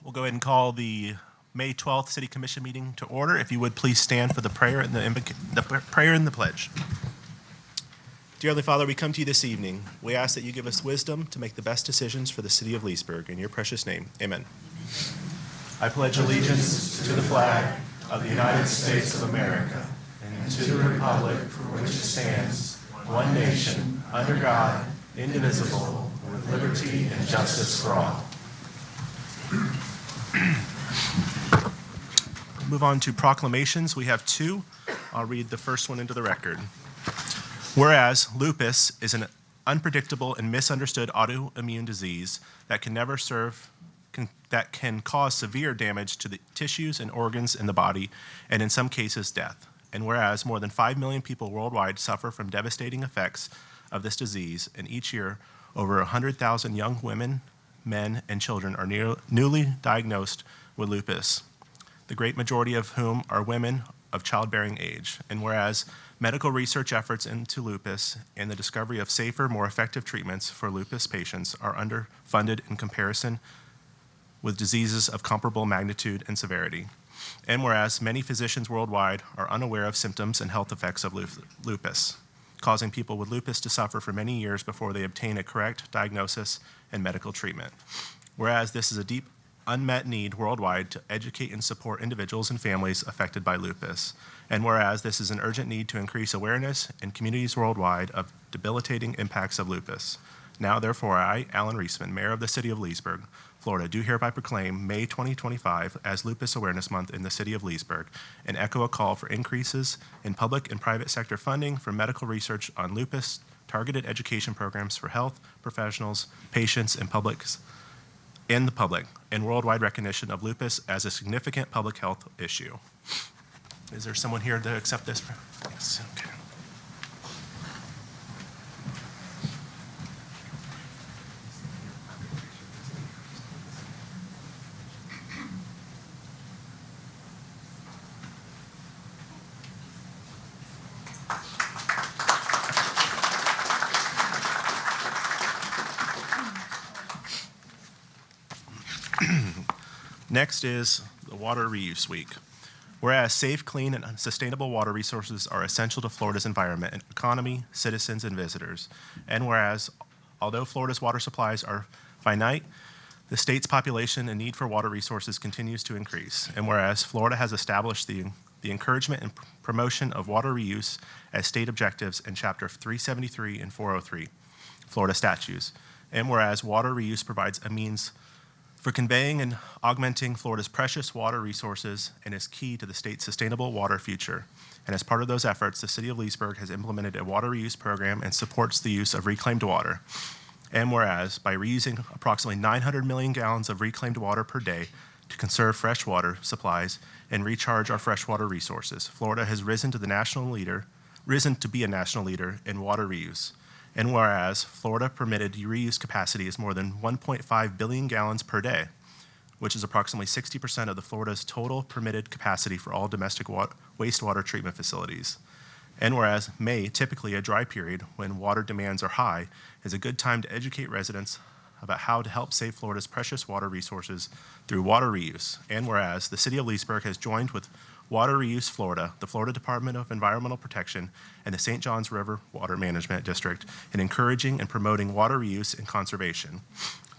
We'll go ahead and call the May 12th City Commission meeting to order. If you would please stand for the prayer and the prayer and the pledge. Dear Heavenly Father, we come to you this evening. We ask that you give us wisdom to make the best decisions for the city of Leesburg. In your precious name, amen. I pledge allegiance to the flag of the United States of America and to the republic for which it stands, one nation, under God, indivisible, with liberty and justice for all. Move on to proclamations. We have two. I'll read the first one into the record. Whereas lupus is an unpredictable and misunderstood autoimmune disease that can cause severe damage to the tissues and organs in the body, and in some cases death. And whereas more than 5 million people worldwide suffer from devastating effects of this disease, and each year over 100,000 young women, men, and children are newly diagnosed with lupus, the great majority of whom are women of childbearing age. And whereas medical research efforts into lupus and the discovery of safer, more effective treatments for lupus patients are underfunded in comparison with diseases of comparable magnitude and severity. And whereas many physicians worldwide are unaware of symptoms and health effects of lupus, causing people with lupus to suffer for many years before they obtain a correct diagnosis and medical treatment. Whereas this is a deep unmet need worldwide to educate and support individuals and families affected by lupus. And whereas this is an urgent need to increase awareness in communities worldwide of debilitating impacts of lupus. Now, therefore, I, Alan Reisman, Mayor of the City of Leesburg, Florida, do hereby proclaim May 2025 as Lupus Awareness Month in the City of Leesburg and echo a call for increases in public and private sector funding for medical research on lupus, targeted education programs for health professionals, patients, and the public, and worldwide recognition of lupus as a significant public health issue. Is there someone here to accept this? Yes, okay. Next is the Water Reuse Week. Whereas safe, clean, and sustainable water resources are essential to Florida's environment and economy, citizens, and visitors. And whereas, although Florida's water supplies are finite, the state's population and need for water resources continues to increase. And whereas Florida has established the encouragement and promotion of water reuse as state objectives in Chapter 373 and 403 Florida statutes. And whereas water reuse provides a means for conveying and augmenting Florida's precious water resources and is key to the state's sustainable water future. And as part of those efforts, the City of Leesburg has implemented a water reuse program and supports the use of reclaimed water. And whereas, by reusing approximately 900 million gallons of reclaimed water per day to conserve fresh water supplies and recharge our freshwater resources, Florida has risen to be a national leader in water reuse. And whereas Florida permitted reuse capacity is more than 1.5 billion gallons per day, which is approximately 60% of the Florida's total permitted capacity for all domestic wastewater treatment facilities. And whereas May, typically a dry period when water demands are high, is a good time to educate residents about how to help save Florida's precious water resources through water reuse. And whereas the City of Leesburg has joined with Water Reuse Florida, the Florida Department of Environmental Protection, and the St. Johns River Water Management District in encouraging and promoting water reuse and conservation.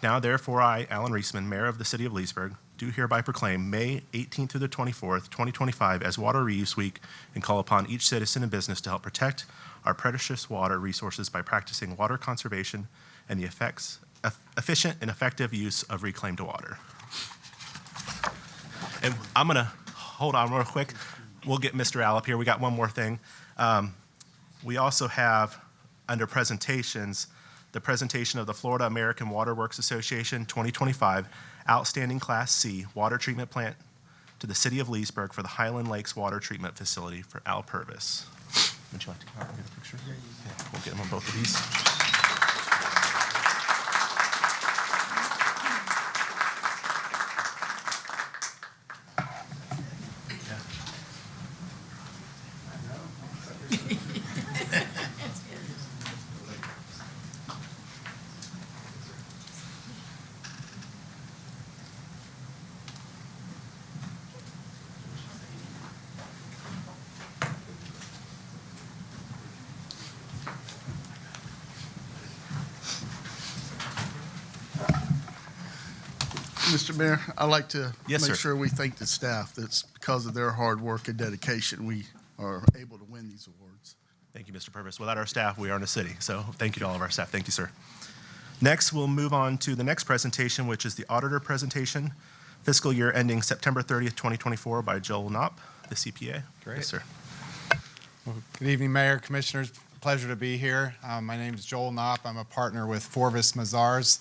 Now, therefore, I, Alan Reisman, Mayor of the City of Leesburg, do hereby proclaim May 18th through the 24th, 2025 as Water Reuse Week and call upon each citizen and business to help protect our precious water resources by practicing water conservation and the efficient and effective use of reclaimed water. And I'm going to hold on real quick. We'll get Mr. Al up here. We got one more thing. We also have, under presentations, the presentation of the Florida American Water Works Association 2025 Outstanding Class C Water Treatment Plant to the City of Leesburg for the Highland Lakes Water Treatment Facility for Al Purvis. Would you like to come out and get a picture? Yeah, we'll get them on both of these. Mr. Mayor, I'd like to Yes, make sir. sure we thank the staff. That's because of their hard work and dedication we are able to win these awards. Thank you, Mr. Purvis. Without our staff, we aren't a city. So thank you to all of our staff. Thank you, sir. Next, we'll move on to the next presentation, which is the auditor presentation, fiscal year ending September 30th, 2024 by Joel Knopp, the CPA. Great. Yes, sir. Well, good evening, Mayor, Commissioners. Pleasure to be here. My name is Joel Knopp. I'm a partner with Forvis Mazars.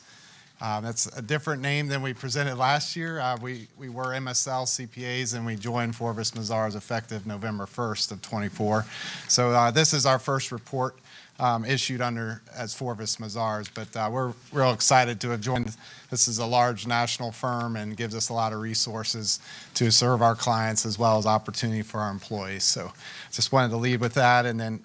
That's a different name than we presented last year. We were MSL CPAs, and we joined Forvis Mazars effective November 1st of 24. So this is our first report issued as Forvis Mazars, but we're real excited to have joined. This is a large national firm and gives us a lot of resources to serve our clients as well as opportunity for our employees. So just wanted to lead with that. And then,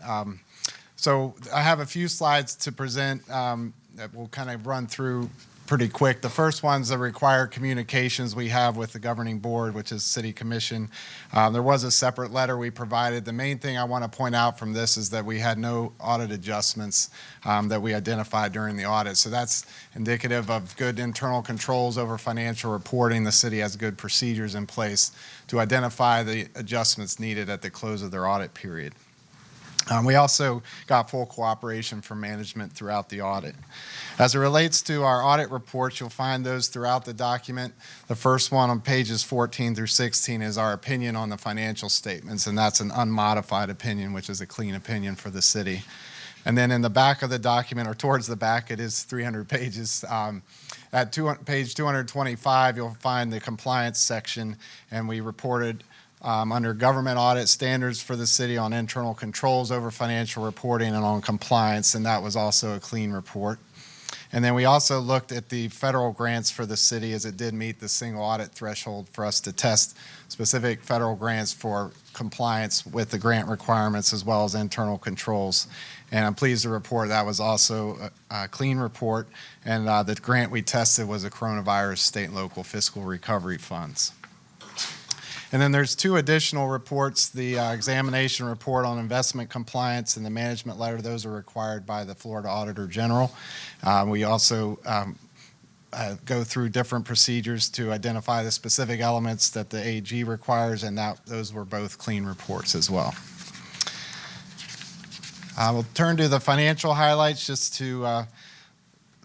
so I have a few slides to present that we'll kind of run through pretty quick. The first one's the required communications we have with the governing board, which is City Commission. There was a separate letter we provided. The main thing I want to point out from this is that we had no audit adjustments that we identified during the audit. So that's indicative of good internal controls over financial reporting. The city has good procedures in place to identify the adjustments needed at the close of their audit period. We also got full cooperation from management throughout the audit. As it relates to our audit reports, you'll find those throughout the document. The first one on pages 14 through 16 is our opinion on the financial statements, and that's an unmodified opinion, which is a clean opinion for the city. And then in the back of the document, or towards the back, it is 300 pages. At page 225, you'll find the compliance section, and we reported under government audit standards for the city on internal controls over financial reporting and on compliance, and that was also a clean report. And then we also looked at the federal grants for the city, as it did meet the single audit threshold for us to test specific federal grants for compliance with the grant requirements as well as internal controls. And I'm pleased to report that was also a clean report, and the grant we tested was the coronavirus state and local fiscal recovery funds. And then there's two additional reports, the examination report on investment compliance and the management letter. Those are required by the Florida Auditor General. We also go through different procedures to identify the specific elements that the AG requires, and those were both clean reports as well. We'll turn to the financial highlights just to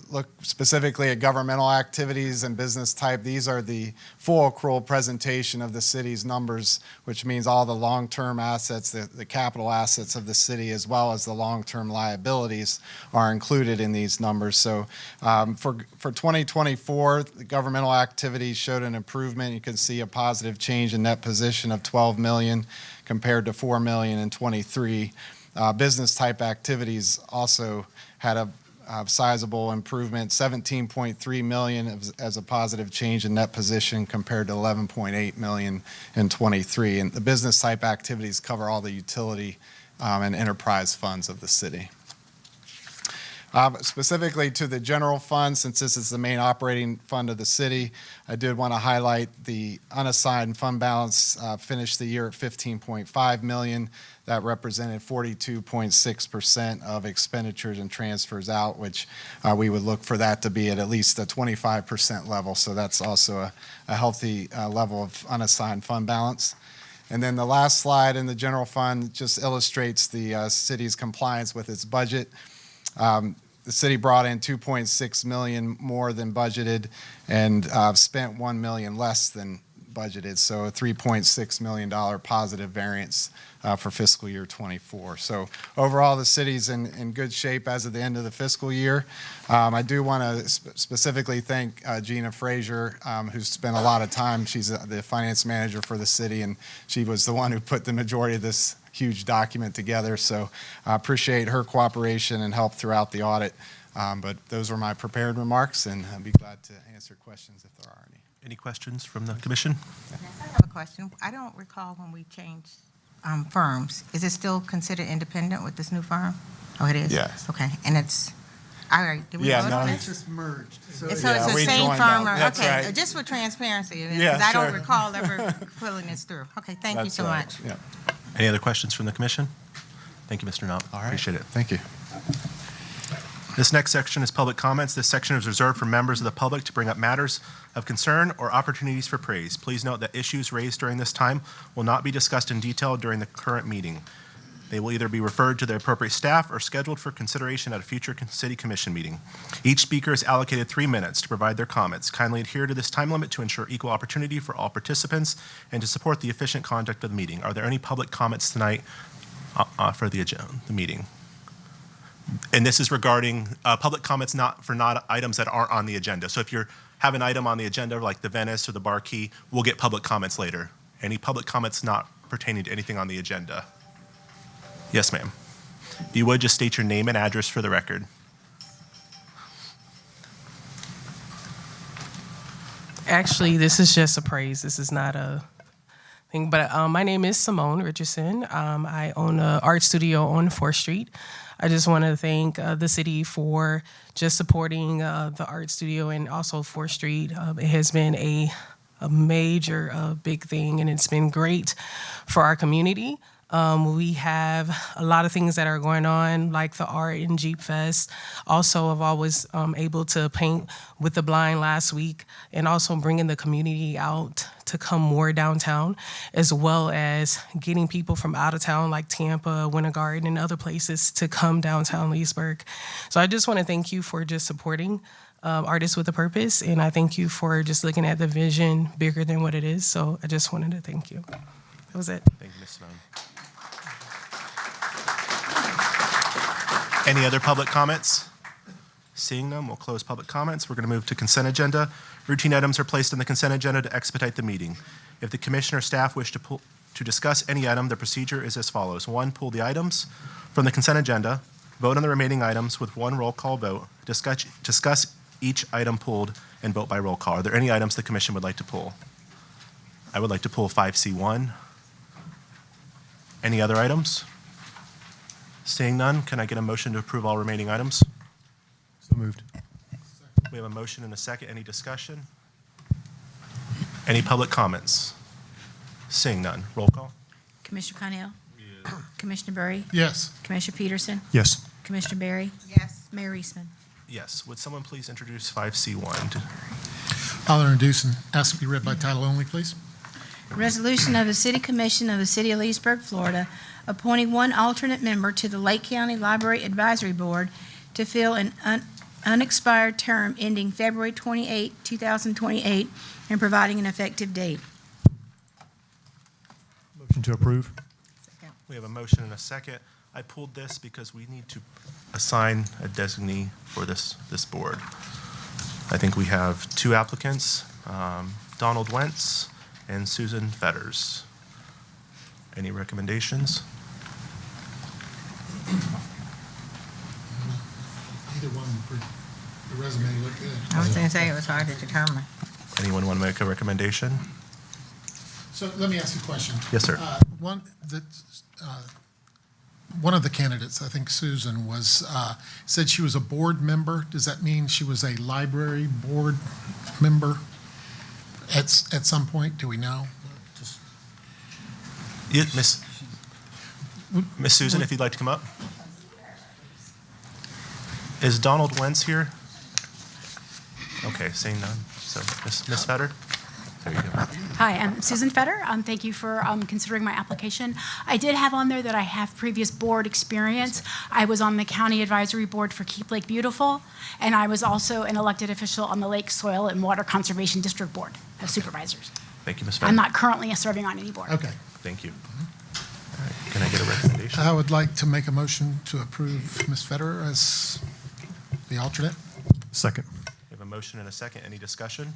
look specifically at governmental activities and business type. These are the full accrual presentation of the city's numbers, which means all the long-term assets, the capital assets of the city, as well as the long-term liabilities are included in these numbers. So for 2024, the governmental activities showed an improvement. You can see a positive change in net position of $12 million compared to $4 million in 23. Business type activities also had a sizable improvement, $17.3 million as a positive change in net position compared to $11.8 million in 23. And the business type activities cover all the utility and enterprise funds of the city. Specifically to the general fund, since this is the main operating fund of the city, I did want to highlight the unassigned fund balance finished the year at $15.5 million. That represented 42.6% of expenditures and transfers out, which we would look for that to be at least a 25% level. So that's also a healthy level of unassigned fund balance. And then the last slide in the general fund just illustrates the city's compliance with its budget. The city brought in $2.6 million more than budgeted and spent $1 million less than budgeted, so a $3.6 million positive variance for fiscal year 24. So overall, the city's in good shape as of the end of the fiscal year. I do want to specifically thank Gina Frazier, who's spent a lot of time. She's the finance manager for the city, and she was the one who put the majority of this huge document together. So I appreciate her cooperation and help throughout the audit. But those were my prepared remarks, and I'd be glad to answer questions if there are any. Any questions from the commission? Yes, I have a question. I don't recall when we changed firms. Is it still considered independent with this new firm? Oh, it is? Yes. Okay, and it's, all right, did we Yeah, vote no, on it's it? Just merged. So So it's Yeah, the we same joined firm? up. That's Okay, right. just for transparency, because Yeah, I don't sure. recall ever pulling this through. Okay, thank you That's so right. much. Yeah. Any other questions from the commission? Thank you, Mr. Knott. All right. Appreciate it. Thank you. This next section is public comments. This section is reserved for members of the public to bring up matters of concern or opportunities for praise. Please note that issues raised during this time will not be discussed in detail during the current meeting. They will either be referred to the appropriate staff or scheduled for consideration at a future city commission meeting. Each speaker is allocated 3 minutes to provide their comments. Kindly adhere to this time limit to ensure equal opportunity for all participants and to support the efficient conduct of the meeting. Are there any public comments tonight for the meeting? And this is regarding public comments not items that aren't on the agenda. So if you have an item on the agenda like the Venice or the Bar Key, we'll get public comments later. Any public comments not pertaining to anything on the agenda? Yes, ma'am. If you would, just state your name and address for the record. Actually, this is just a praise. This is not a thing. But my name is Simone Richardson. I own an art studio on 4th Street. I just want to thank the city for just supporting the art studio and also 4th Street. It has been a major big thing, and it's been great for our community. We have a lot of things that are going on, like the art and Jeep Fest. Also, I've always able to paint with the blind last week, and also bringing the community out to come more downtown, as well as getting people from out of town like Tampa, Winter Garden, and other places to come downtown Leesburg. So I just want to thank you for just supporting Artists with a Purpose, and I thank you for just looking at the vision bigger than what it is. So I just wanted to thank you. That was it. Thank you, Ms. Simone. Any other public comments? Seeing none, we'll close public comments. We're going to move to consent agenda. Routine items are placed on the consent agenda to expedite the meeting. If the commission or staff wish to discuss any item, the procedure is as follows. 1, pull the items from the consent agenda, vote on the remaining items with 1 roll call vote, discuss each item pulled, and vote by roll call. Are there any items the commission would like to pull? I would like to pull 5C1. Any other items? Seeing none, can I get a motion to approve all remaining items? So moved. We have a motion and a second. Any discussion? Any public comments? Seeing none, roll call. Commissioner Connell? Commissioner Berry? Yes. Commissioner Peterson? Yes. Commissioner Berry? Yes. Mayor Eastman? Yes. Would someone please introduce 5C1? I'll introduce and ask to be read by title only, please. Resolution of the City Commission of the City of Leesburg, Florida, appointing 1 alternate member to the Lake County Library Advisory Board to fill an unexpired term ending February 28, 2028, and providing an effective date. Motion to approve. We have a motion and a second. I pulled this because we need to assign a designee for this board. I think we have 2 applicants, Donald Wentz and Susan Fetters. Any recommendations? Either one, the resume looked good. I was going to say it was hard to determine. Anyone want to make a recommendation? So let me ask you a question. Yes, sir. One of the candidates, I think Susan, said she was a board member. Does that mean she was a library board member at some point? Do we know? Yeah, Miss Susan, if you'd like to come up. Is Donald Wentz here? Okay, saying none. So, Miss Fetter? There you go. Hi, I'm Susan Fetter. Thank you for considering my application. I did have on there that I have previous board experience. I was on the County Advisory Board for Keep Lake Beautiful, and I was also an elected official on the Lake Soil and Water Conservation District Board of Supervisors. Thank you, Ms. Fetter. I'm not currently serving on any board. Okay. Thank you. All right, can I get a recommendation? I would like to make a motion to approve Ms. Fetter as the alternate. Second. We have a motion and a second. Any discussion?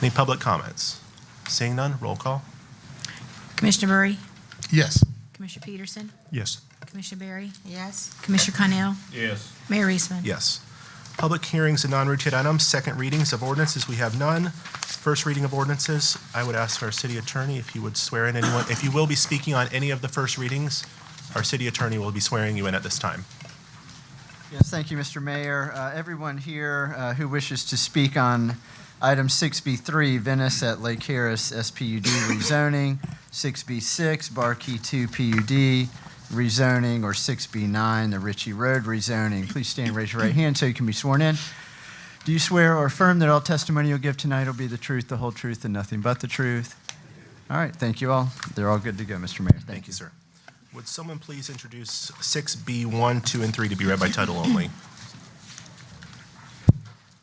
Any public comments? Seeing none, roll call. Commissioner Berry? Yes. Commissioner Peterson? Yes. Commissioner Berry? Yes. Commissioner Connell? Yes. Mayor Eastman? Yes. Public hearings and non-routine items, second readings of ordinances, we have none. First reading of ordinances, I would ask our city attorney if you would swear in anyone. If you will be speaking on any of the first readings, our city attorney will be swearing you in at this time. Yes, thank you, Mr. Mayor. Everyone here who wishes to speak on item 6B3, Venice at Lake Harris SPUD rezoning, 6B6, Barkey 2 PUD rezoning, or 6B9, the Ritchie Road rezoning. Please stand and raise your right hand so you can be sworn in. Do you swear or affirm that all testimony you'll give tonight will be the truth, the whole truth, and nothing but the truth? All right, thank you all. They're all good to go, Mr. Mayor. Thank you, sir. Would someone please introduce 6B1, 2, and 3 to be read by title only?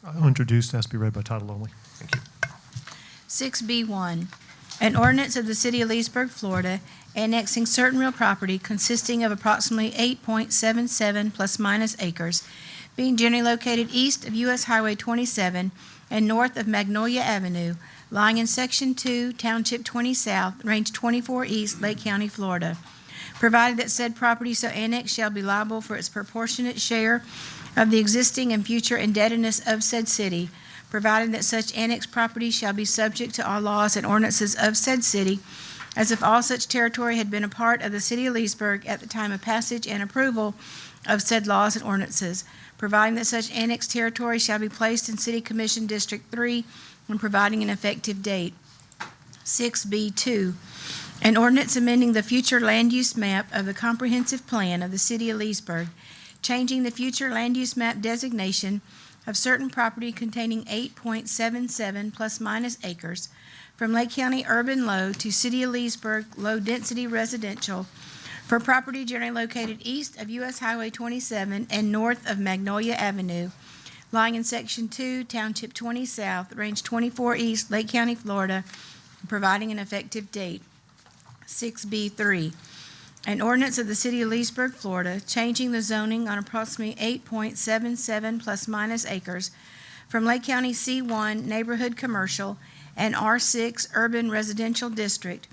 I'll introduce, ask to be read by title only. Thank you. 6B1, an ordinance of the City of Leesburg, Florida, annexing certain real property consisting of approximately 8.77 plus minus acres, being generally located east of U.S. Highway 27 and north of Magnolia Avenue, lying in Section 2, Township 20 South, Range 24 East, Lake County, Florida. Provided that said property so annexed shall be liable for its proportionate share of the existing and future indebtedness of said city, provided that such annexed property shall be subject to all laws and ordinances of said city, as if all such territory had been a part of the City of Leesburg at the time of passage and approval of said laws and ordinances, providing that such annexed territory shall be placed in City Commission District 3 and providing an effective date. 6B2, an ordinance amending the future land use map of the comprehensive plan of the City of Leesburg, changing the future land use map designation of certain property containing 8.77 plus minus acres from Lake County Urban Low to City of Leesburg Low Density Residential for property generally located east of US Highway 27 and north of Magnolia Avenue, lying in Section 2, Township 20 South, Range 24 East, Lake County, Florida, providing an effective date. 6B3, an ordinance of the City of Leesburg, Florida, changing the zoning on approximately 8.77 plus minus acres from Lake County C1 Neighborhood Commercial and R6 Urban Residential District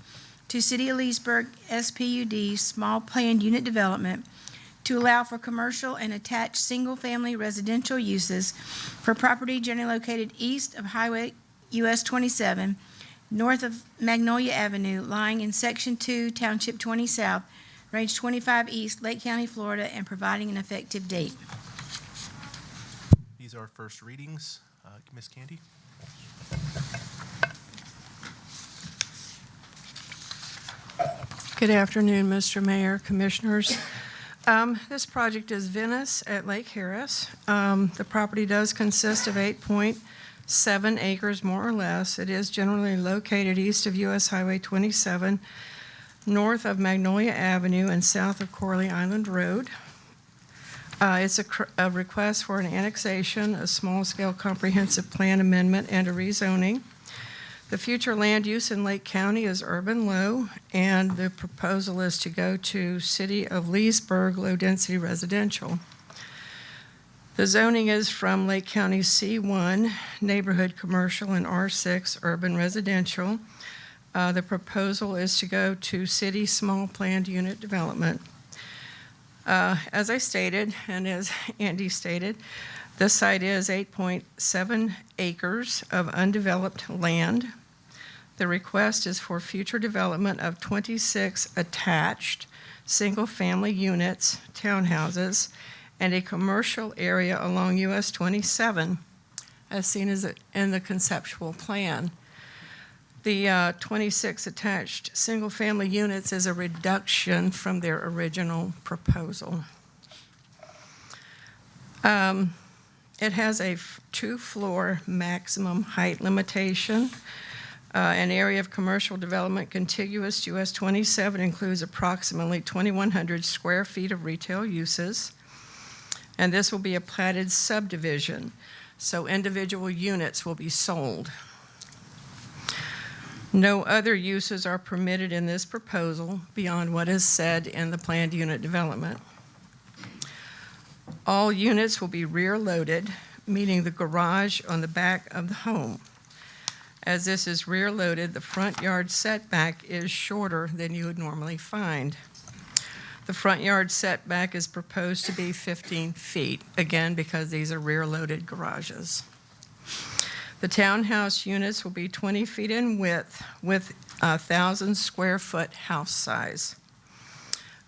to City of Leesburg SPUD Small Planned Unit Development to allow for commercial and attached single-family residential uses for property generally located east of Highway US 27, north of Magnolia Avenue, lying in Section 2, Township 20 South, Range 25 East, Lake County, Florida, and providing an effective date. These are first readings. Ms. Candy? Good afternoon, Mr. Mayor, Commissioners. This project is Venice at Lake Harris. The property does consist of 8.7 acres, more or less. It is generally located east of US Highway 27, north of Magnolia Avenue, and south of Corley Island Road. It's a request for an annexation, a small-scale comprehensive plan amendment, and a rezoning. The future land use in Lake County is urban low, and the proposal is to go to City of Leesburg low-density residential. The zoning is from Lake County C1 neighborhood commercial and R6 urban residential. The proposal is to go to City small planned unit development. As I stated, and as Andy stated, this site is 8.7 acres of undeveloped land. The request is for future development of 26 attached single-family units, townhouses, and a commercial area along US 27, as seen as in the conceptual plan. The 26 attached single-family units is a reduction from their original proposal. It has a 2-floor maximum height limitation. An area of commercial development contiguous to US 27 includes approximately 2,100 square feet of retail uses. And this will be a platted subdivision, so individual units will be sold. No other uses are permitted in this proposal beyond what is said in the planned unit development. All units will be rear-loaded, meaning the garage on the back of the home. As this is rear-loaded, the front yard setback is shorter than you would normally find. The front yard setback is proposed to be 15 feet, again, because these are rear-loaded garages. The townhouse units will be 20 feet in width with 1,000 square foot house size.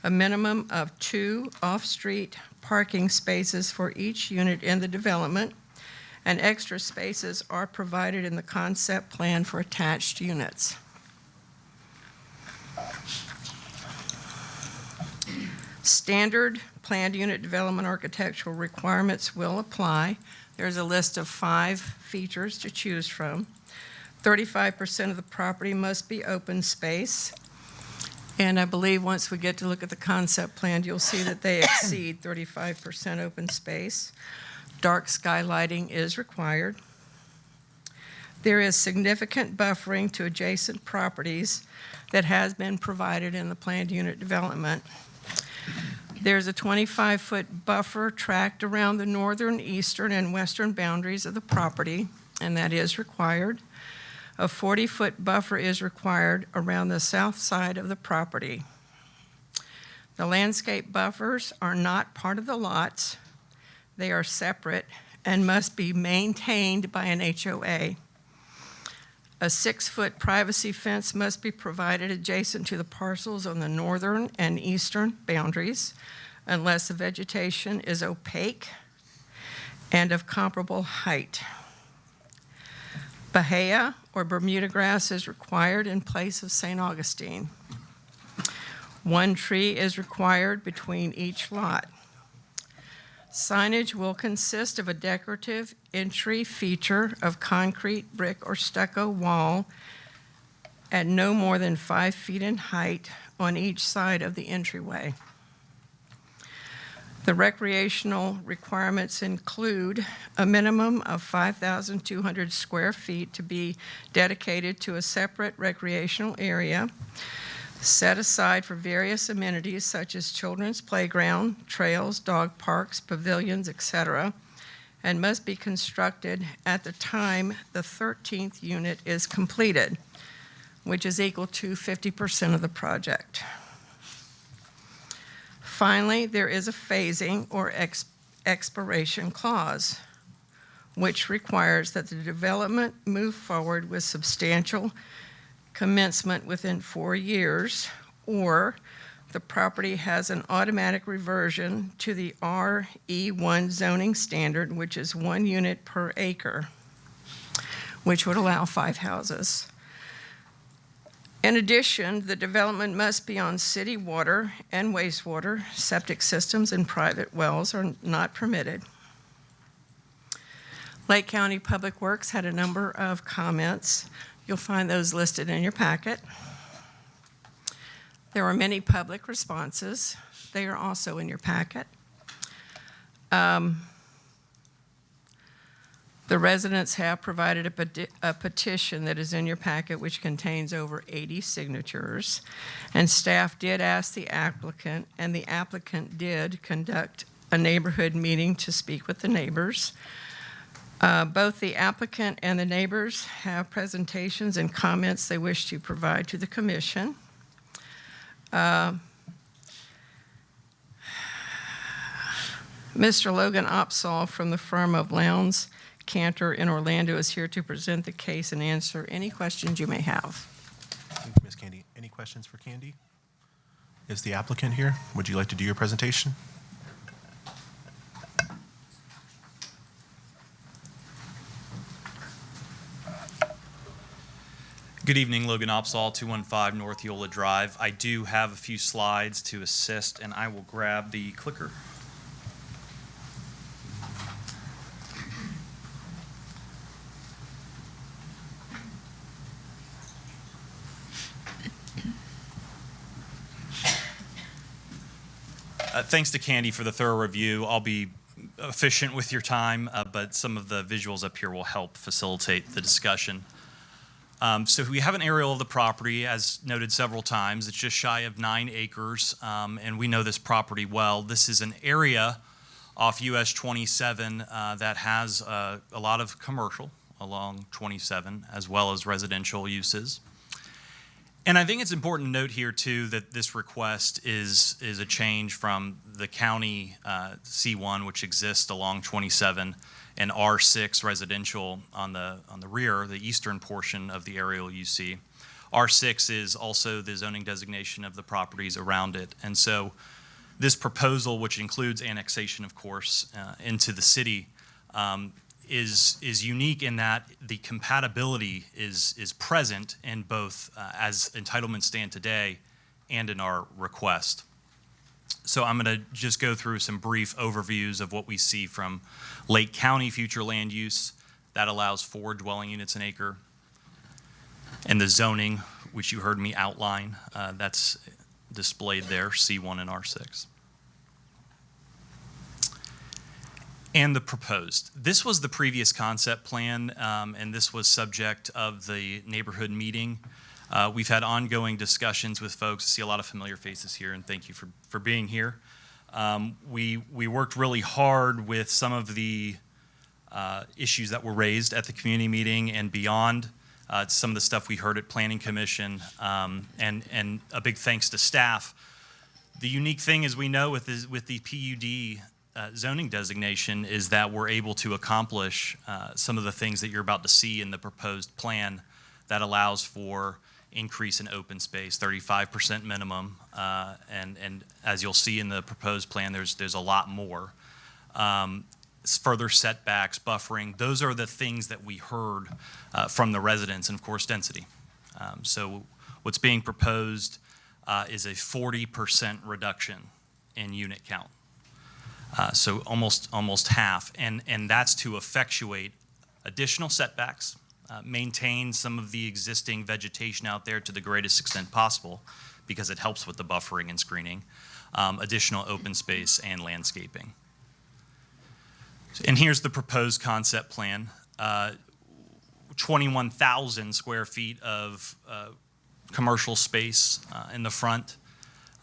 A minimum of 2 off-street parking spaces for each unit in the development, and extra spaces are provided in the concept plan for attached units. Standard planned unit development architectural requirements will apply. There's a list of 5 features to choose from. 35% of the property must be open space. And I believe once we get to look at the concept plan, you'll see that they exceed 35% open space. Dark sky lighting is required. There is significant buffering to adjacent properties that has been provided in the planned unit development. There's a 25-foot buffer tracked around the northern, eastern, and western boundaries of the property, and that is required. A 40-foot buffer is required around the south side of the property. The landscape buffers are not part of the lots. They are separate and must be maintained by an HOA. A 6-foot privacy fence must be provided adjacent to the parcels on the northern and eastern boundaries. unless the vegetation is opaque and of comparable height. Bahia or Bermuda grass is required in place of St. Augustine. 1 tree is required between each lot. Signage will consist of a decorative entry feature of concrete, brick, or stucco wall at no more than 5 feet in height on each side of the entryway. The recreational requirements include a minimum of 5,200 square feet to be dedicated to a separate recreational area set aside for various amenities such as children's playground, trails, dog parks, pavilions, etc., and must be constructed at the time the 13th unit is completed, which is equal to 50% of the project. Finally, there is a phasing or expiration clause, which requires that the development move forward with substantial commencement within 4 years, or the property has an automatic reversion to the RE1 zoning standard, which is 1 unit per acre, which would allow 5 houses. In addition, the development must be on city water and wastewater. Septic systems and private wells are not permitted. Lake County Public Works had a number of comments. You'll find those listed in your packet. There were many public responses. They are also in your packet. The residents have provided a petition that is in your packet, which contains over 80 signatures. And staff did ask the applicant, and the applicant did conduct a neighborhood meeting to speak with the neighbors. Both the applicant and the neighbors have presentations and comments they wish to provide to the commission. Mr. Logan Opsahl from the firm of Lowndes Cantor in Orlando is here to present the case and answer any questions you may have. Thank you, Ms. Candy. Any questions for Candy? Is the applicant here? Would you like to do your presentation? Good evening, Logan Opsahl, 215 North Eola Drive. I do have a few slides to assist, and I will grab the clicker. Thanks to Candy for the thorough review. I'll be efficient with your time, but some of the visuals up here will help facilitate the discussion. So we have an aerial of the property, as noted several times. It's just shy of 9 acres, and we know this property well. This is an area off US 27 that has a lot of commercial along 27, as well as residential uses. And I think it's important to note here, too, that this request is a change from the county C1, which exists along 27, and R6 residential on the rear, the eastern portion of the aerial you see. R6 is also the zoning designation of the properties around it. And so this proposal, which includes annexation, of course, into the city, is unique in that the compatibility is present in both as entitlements stand today and in our request. So I'm going to just go through some brief overviews of what we see from Lake County future land use that allows 4 dwelling units an acre, and the zoning, which you heard me outline, that's displayed there, C1 and R6. And the proposed. This was the previous concept plan, and this was subject of the neighborhood meeting. We've had ongoing discussions with folks. I see a lot of familiar faces here, and thank you for being here. We worked really hard with some of the issues that were raised at the community meeting and beyond, some of the stuff we heard at Planning Commission, and a big thanks to staff. The unique thing, as we know, with the PUD zoning designation is that we're able to accomplish some of the things that you're about to see in the proposed plan that allows for increase in open space, 35% minimum, and as you'll see in the proposed plan, there's a lot more. Further setbacks, buffering, those are the things that we heard from the residents, and of course, density. So what's being proposed is a 40% reduction in unit count. So almost half, and that's to effectuate additional setbacks, maintain some of the existing vegetation out there to the greatest extent possible, because it helps with the buffering and screening, additional open space and landscaping. And here's the proposed concept plan. 21,000 square feet of commercial space in the front.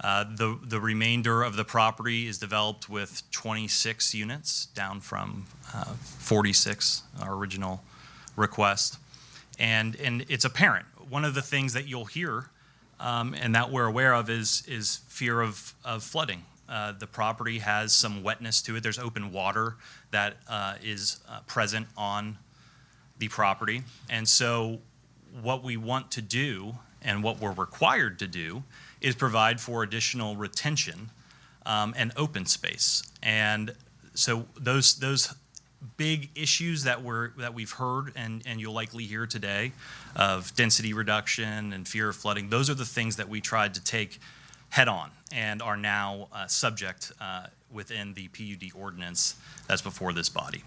The remainder of the property is developed with 26 units, down from 46, our original request. And it's apparent. One of the things that you'll hear and that we're aware of is fear of flooding. The property has some wetness to it. There's open water that is present on the property. And so what we want to do and what we're required to do is provide for additional retention and open space. And so those big issues that we've heard and you'll likely hear today of density reduction and fear of flooding, those are the things that we tried to take head on and are now subject within the PUD ordinance that's before this body.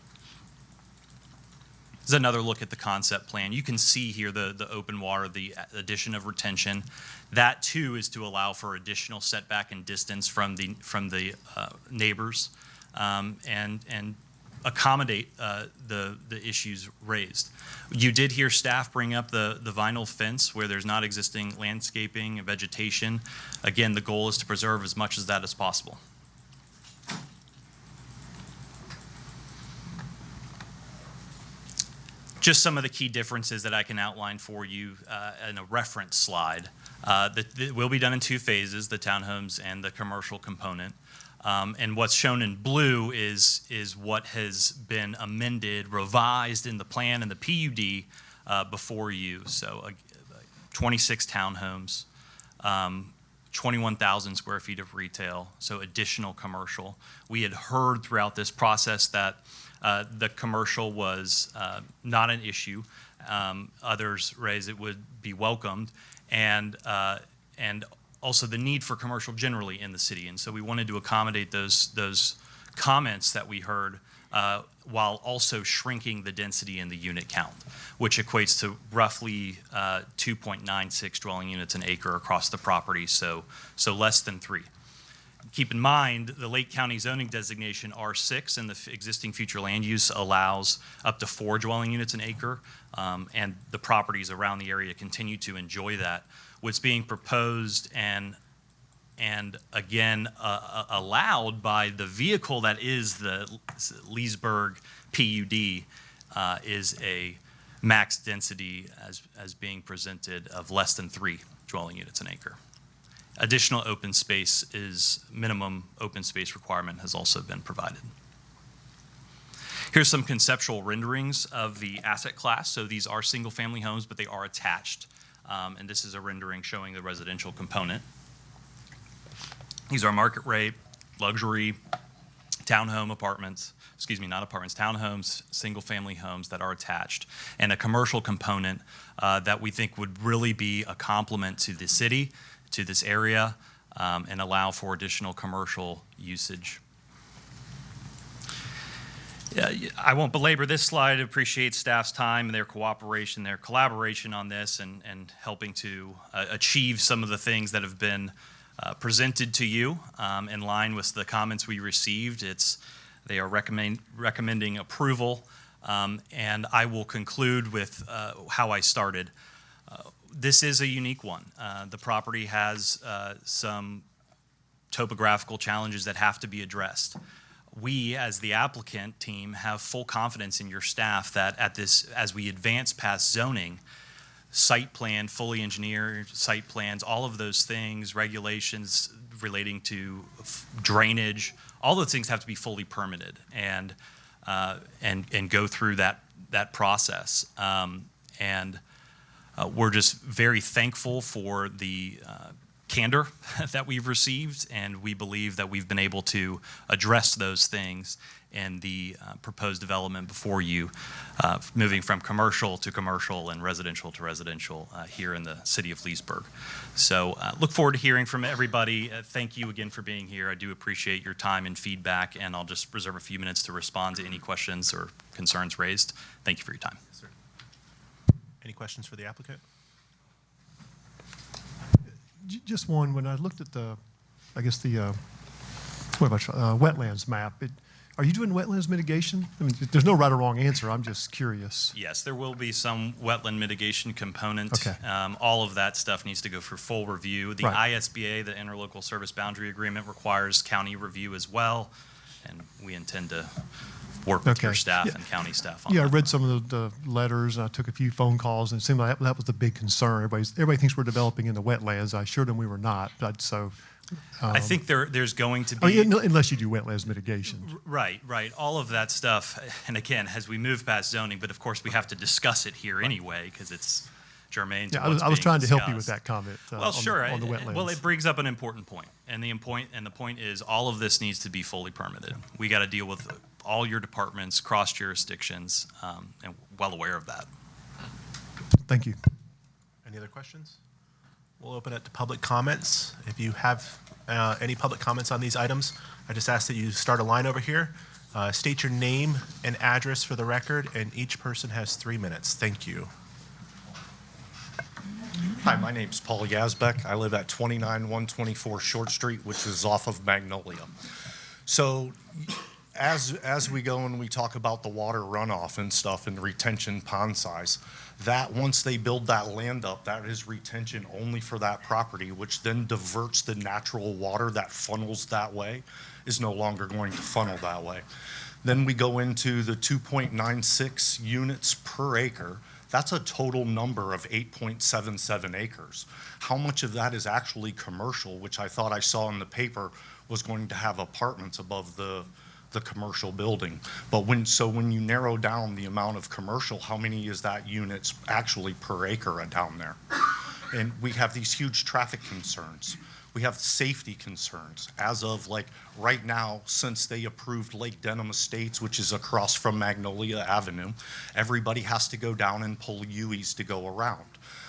This is another look at the concept plan. You can see here the open water, the addition of retention. That too is to allow for additional setback and distance from the neighbors and accommodate the issues raised. You did hear staff bring up the vinyl fence where there's not existing landscaping and vegetation. Again, the goal is to preserve as much of that as possible. Just some of the key differences that I can outline for you in a reference slide. That will be done in two phases, the townhomes and the commercial component. And what's shown in blue is what has been amended, revised in the plan and the PUD before you. So 26 townhomes, 21,000 square feet of retail, so additional commercial. We had heard throughout this process that the commercial was not an issue. Others raised it would be welcomed, and also the need for commercial generally in the city. And so we wanted to accommodate those comments that we heard while also shrinking the density in the unit count, which equates to roughly 2.96 dwelling units an acre across the property, so less than 3. Keep in mind, the Lake County zoning designation R6 and the existing future land use allows up to 4 dwelling units an acre, and the properties around the area continue to enjoy that. What's being proposed and again allowed by the vehicle that is the Leesburg PUD is a max density as being presented of less than 3 dwelling units an acre. Additional open space is minimum open space requirement has also been provided. Here's some conceptual renderings of the asset class. So these are single family homes, but they are attached. And this is a rendering showing the residential component. These are market rate, luxury, townhome apartments, excuse me, not apartments, townhomes, single family homes that are attached, and a commercial component that we think would really be a complement to the city, to this area, and allow for additional commercial usage. I won't belabor this slide. I appreciate staff's time and their cooperation, their collaboration on this and helping to achieve some of the things that have been presented to you in line with the comments we received. They are recommending approval, and I will conclude with how I started. This is a unique one. The property has some topographical challenges that have to be addressed. We, as the applicant team, have full confidence in your staff that as we advance past zoning, site plan, fully engineered site plans, all of those things, regulations relating to drainage, all those things have to be fully permitted and go through that process. We're just very thankful for the candor that we've received, and we believe that we've been able to address those things in the proposed development before you, moving from commercial to commercial and residential to residential here in the city of Leesburg. So look forward to hearing from everybody. Thank you again for being here. I do appreciate your time and feedback, and I'll just reserve a few minutes to respond to any questions or concerns raised. Thank you for your time. Yes, sir. Any questions for the applicant? Just one, when I looked at the, I guess the, wetlands map, are you doing wetlands mitigation? I mean, there's no right or wrong answer, I'm just curious. Yes, there will be some wetland mitigation component. Okay. All of that stuff needs to go for full review. The Right. ISBA, the Interlocal Service Boundary Agreement, requires county review as well, and we intend to work with your Okay. staff Yeah. and county staff on Yeah, I that. read some of the letters, and I took a few phone calls, and it seemed like that was the big concern. Everybody thinks we're developing in the wetlands. I assured them we were not, but so. I think there's going to Oh, be. yeah, no, unless you do wetlands mitigation. Right. All of that stuff, and again, as we move past zoning, but of course we have to discuss it here anyway because it's germane to Yeah, what's I was being trying to help you with discussed. that comment. Well, sure. On the wetlands. Well, it brings up an important point, and the point is all of this needs to be fully permitted. We got to deal with all your departments, cross jurisdictions, and well aware of that. Thank you. Any other questions? We'll open it to public comments. If you have any public comments on these items, I just ask that you start a line over here. State your name and address for the record, and each person has 3 minutes. Thank you. Hi, my name's Paul Yazbek. I live at 29124 Short Street, which is off of Magnolia. So as we go and we talk about the water runoff and stuff and retention pond size, that once they build that land up, that is retention only for that property, which then diverts the natural water that funnels that way, is no longer going to funnel that way. Then we go into the 2.96 units per acre. That's a total number of 8.77 acres. How much of that is actually commercial, which I thought I saw in the paper was going to have apartments above the commercial building. But when you narrow down the amount of commercial, how many is that units actually per acre down there? And we have these huge traffic concerns. We have safety concerns. As of like right now, since they approved Lake Denham Estates, which is across from Magnolia Avenue, everybody has to go down and pull U's to go around.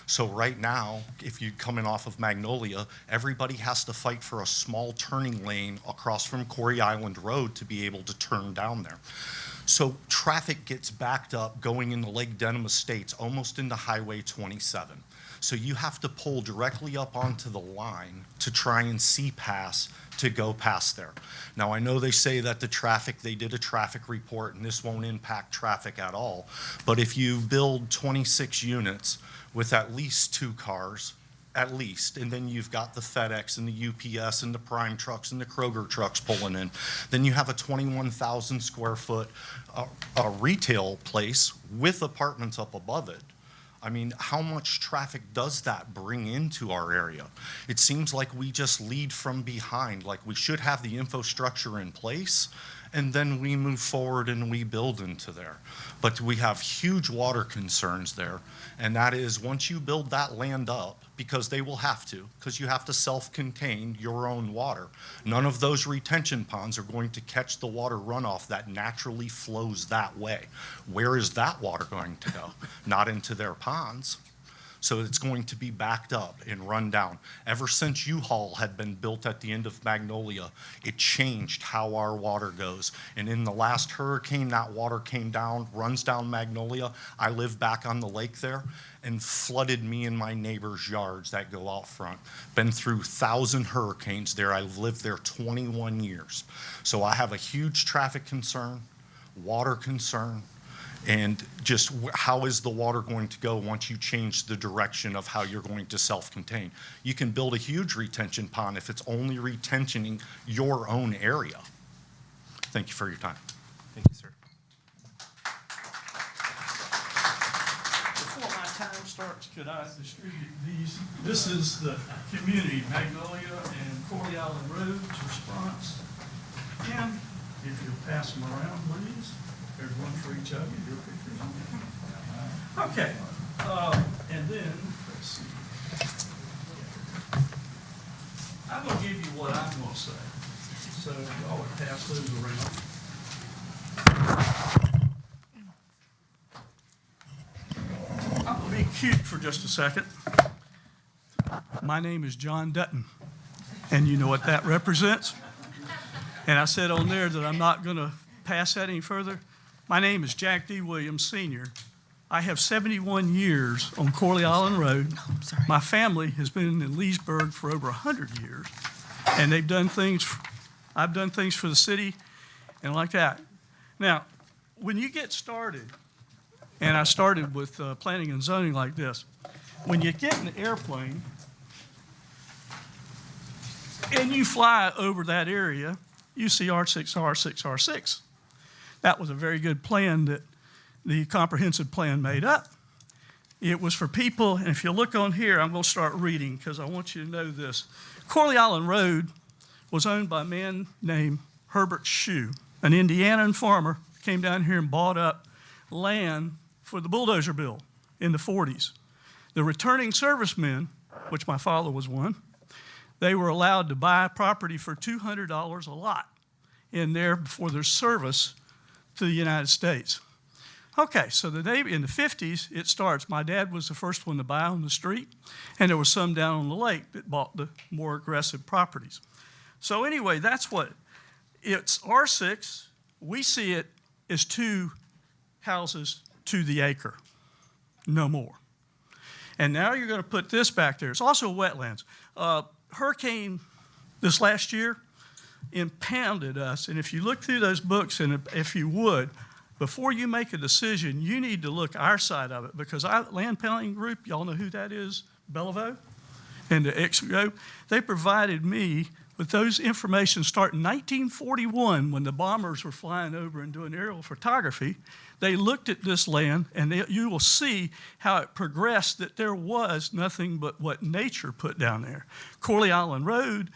So right now, if you're coming off of Magnolia, everybody has to fight for a small turning lane across from Corey Island Road to be able to turn down there. So traffic gets backed up going into Lake Denham Estates, almost into Highway 27. So you have to pull directly up onto the line to try and see pass to go past there. Now, I know they say that they did a traffic report and this won't impact traffic at all. But if you build 26 units with at least 2 cars, at least, and then you've got the FedEx and the UPS and the Prime trucks and the Kroger trucks pulling in, then you have a 21,000 square foot retail place with apartments up above it. I mean, how much traffic does that bring into our area? It seems like we just lead from behind, like we should have the infrastructure in place, and then we move forward and we build into there. But we have huge water concerns there, and that is once you build that land up, because they will have to, because you have to self-contain your own water. None of those retention ponds are going to catch the water runoff that naturally flows that way. Where is that water going to go? Not into their ponds. So it's going to be backed up and run down. Ever since U-Haul had been built at the end of Magnolia, it changed how our water goes. And in the last hurricane, that water came down, runs down Magnolia. I live back on the lake there, and flooded me and my neighbors' yards that go out front. Been through 1,000 hurricanes there. I've lived there 21 years. So I have a huge traffic concern, water concern, and just how is the water going to go once you change the direction of how you're going to self-contain? You can build a huge retention pond if it's only retentioning your own area. Thank you for your time. Thank you, sir. Before my time starts, could I distribute these? This is the community, Magnolia and Corey Island Roads response. And if you'll pass them around, please. There's one for each of you. Your pictures on there. Okay. And then, let's see. I'm going to give you what I'm going to say. So y'all would pass those around. I'm going to be cute for just a second. My name is John Dutton, and you know what that represents? And I said on there that I'm not going to pass that any further. My name is Jack D. Williams, Sr. I have 71 years on Corley Island Road. My family has been in Leesburg for over 100 years, and they've done things, I've done things for the city and like that. Now, when you get started, and I started with planning and zoning like this, when you get in the airplane and you fly over that area, you see R6, R6, R6. That was a very good plan that the comprehensive plan made up. It was for people, and if you look on here, I'm going to start reading because I want you to know this. Corley Island Road was owned by a man named Herbert Shue, an Indianan farmer, came down here and bought up land for the bulldozer bill in the 40s. The returning servicemen, which my father was one, they were allowed to buy property for $200 a lot in there for their service to the United States. Okay, so in the 50s, it starts. My dad was the first one to buy on the street, and there was some down on the lake that bought the more aggressive properties. So anyway, that's what, it's R6. We see it as 2 houses to the acre, no more. And now you're going to put this back there. It's also wetlands. Hurricane this last year impounded us, and if you look through those books, and if you would, before you make a decision, you need to look our side of it, because our land planning group, y'all know who that is, Bellevue, and the XGO, they provided me with those information starting 1941 when the bombers were flying over and doing aerial photography. They looked at this land, and you will see how it progressed, that there was nothing but what nature put down there. Corley Island Road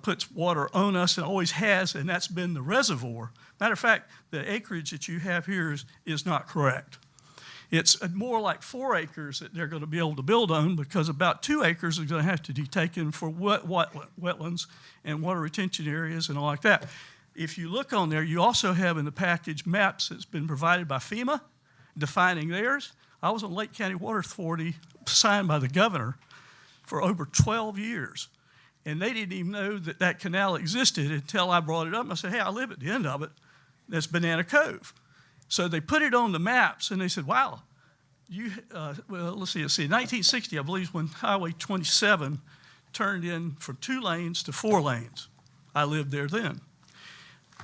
puts water on us and always has, and that's been the reservoir. Matter of fact, the acreage that you have here is not correct. It's more like 4 acres that they're going to be able to build on, because about 2 acres are going to have to be taken for wetlands and water retention areas and all like that. If you look on there, you also have in the package maps that's been provided by FEMA defining theirs. I was on Lake County Water Authority signed by the governor for over 12 years. And they didn't even know that that canal existed until I brought it up. And I said, hey, I live at the end of it. That's Banana Cove. So they put it on the maps, and they said, wow, well, let's see, 1960, I believe, when Highway 27 turned in from 2 lanes to 4 lanes. I lived there then.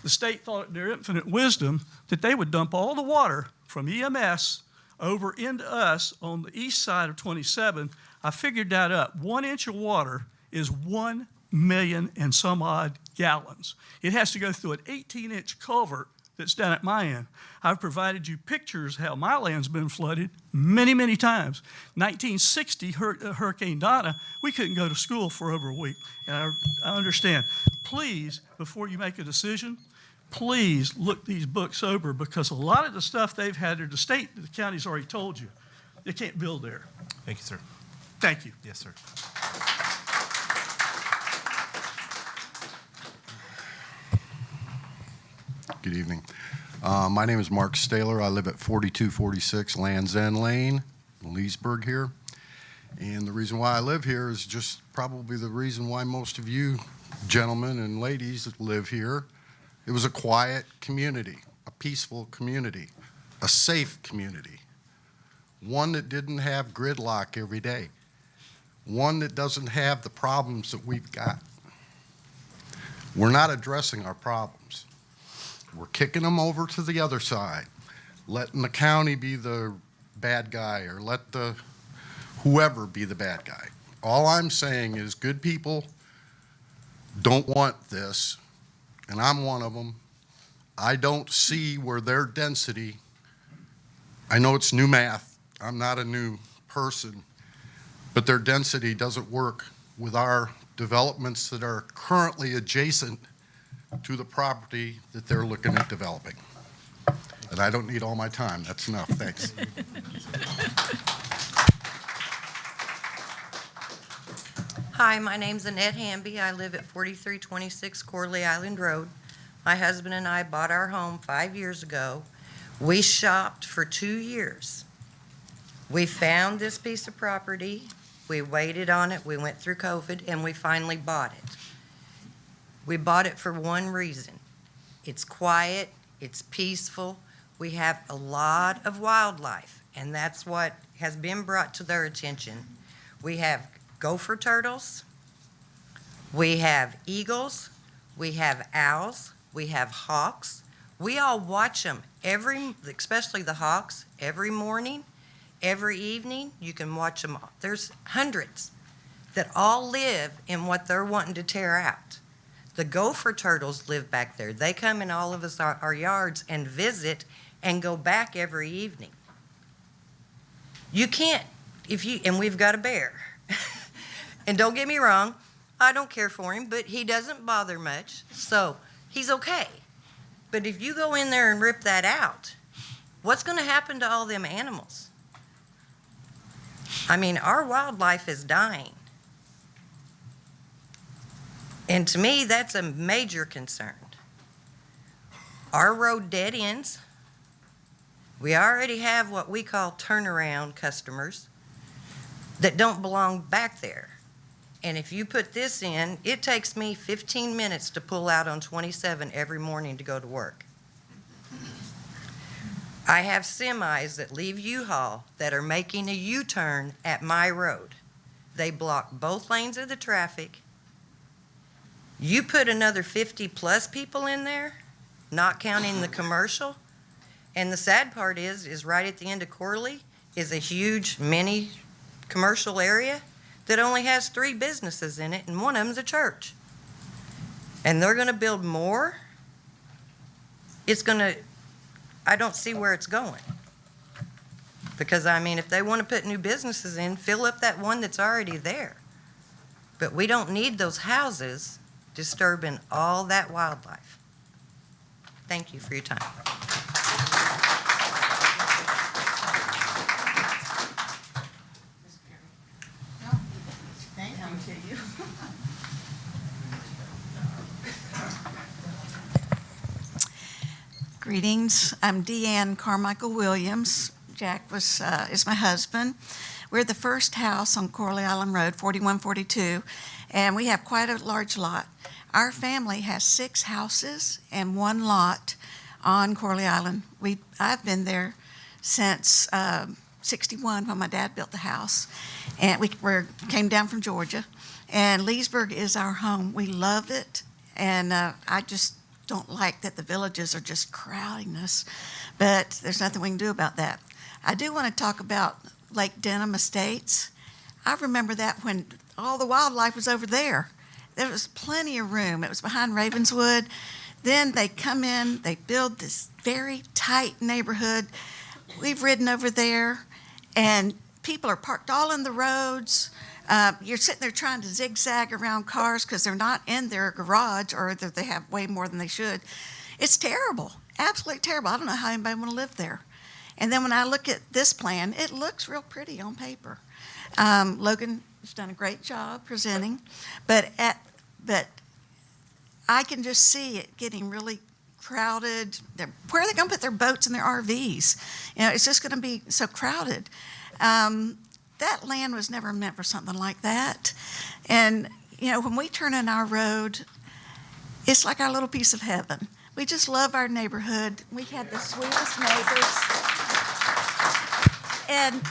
The state thought in their infinite wisdom that they would dump all the water from EMS over into us on the east side of 27. I figured that up. 1 inch of water is 1 million and some odd gallons. It has to go through an 18-inch culvert that's down at my end. I've provided you pictures how my land's been flooded many, many times. 1960, Hurricane Donna, we couldn't go to school for over a week. And I understand. Please, before you make a decision, please look these books over, because a lot of the stuff they've had there, the state, the county's already told you, they can't build there. Thank you, sir. Thank you. Yes, sir. Good evening. My name is Mark Staler. I live at 4246 Land's End Lane, Leesburg here. And the reason why I live here is just probably the reason why most of you gentlemen and ladies that live here. It was a quiet community, a peaceful community, a safe community, one that didn't have gridlock every day, one that doesn't have the problems that we've got. We're not addressing our problems. We're kicking them over to the other side, letting the county be the bad guy, or let the whoever be the bad guy. All I'm saying is good people don't want this, and I'm one of them. I don't see where their density, I know it's new math, I'm not a new person, but their density doesn't work with our developments that are currently adjacent to the property that they're looking at developing. And I don't need all my time. That's enough. Thanks. Hi, my name's Annette Hamby. I live at 4326 Corley Island Road. My husband and I bought our home 5 years ago. We shopped for 2 years. We found this piece of property. We waited on it. We went through COVID, and we finally bought it. We bought it for one reason. It's quiet. It's peaceful. We have a lot of wildlife, and that's what has been brought to their attention. We have gopher turtles, we have eagles, we have owls, we have hawks. We all watch them especially the hawks, every morning, every evening. You can watch them. There's hundreds that all live in what they're wanting to tear out. The gopher turtles live back there. They come in all of our yards and visit and go back every evening. You can't, and we've got a bear. And don't get me wrong, I don't care for him, but he doesn't bother much, so he's okay. But if you go in there and rip that out, what's going to happen to all them animals? I mean, our wildlife is dying. And to me, that's a major concern. Our road dead ends. We already have what we call turnaround customers that don't belong back there. And if you put this in, it takes me 15 minutes to pull out on 27 every morning to go to work. I have semis that leave U-Haul that are making a U-turn at my road. They block both lanes of the traffic. You put another 50 plus people in there, not counting the commercial. And the sad part is right at the end of Corley is a huge mini commercial area that only has 3 businesses in it, and one of them's a church. And they're gonna build more. I don't see where it's going. Because, I mean, if they want to put new businesses in, fill up that one that's already there. But we don't need those houses disturbing all that wildlife. Thank you for your time. Thank you to you. Greetings. I'm Deanne Carmichael Williams. Jack is my husband. We're the first house on Corley Island Road, 4142, and we have quite a large lot. Our family has 6 houses and 1 lot on Corley Island. I've been there since 61 when my dad built the house, and we came down from Georgia. And Leesburg is our home. We love it, and I just don't like that the villages are just crowding us, but there's nothing we can do about that. I do want to talk about Lake Denham Estates. I remember that when all the wildlife was over there. There was plenty of room. It was behind Ravenswood. Then they come in, they build this very tight neighborhood. We've ridden over there, and people are parked all in the roads. You're sitting there trying to zigzag around cars because they're not in their garage, or that they have way more than they should. It's terrible, absolutely terrible. I don't know how anybody want to live there. And then when I look at this plan, it looks real pretty on paper. Logan has done a great job presenting, but I can just see it getting really crowded. Where are they going to put their boats and their RVs? You know, it's just going to be so crowded. That land was never meant for something like that. And, you know, when we turn in our road, it's like our little piece of heaven. We just love our neighborhood. We have the sweetest neighbors. And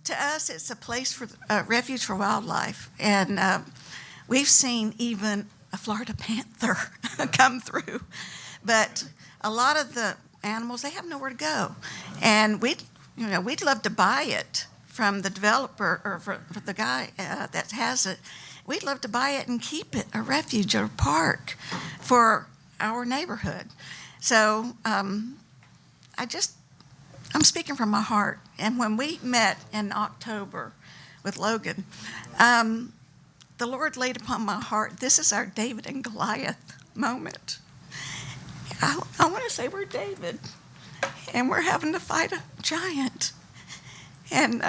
to us, it's a place for refuge for wildlife. And we've seen even a Florida panther come through. But a lot of the animals, they have nowhere to go. And we'd love to buy it from the developer, or for the guy that has it. We'd love to buy it and keep it a refuge or a park for our neighborhood. So I'm speaking from my heart. And when we met in October with Logan, the Lord laid upon my heart, this is our David and Goliath moment. I want to say we're David, and we're having to fight a giant. And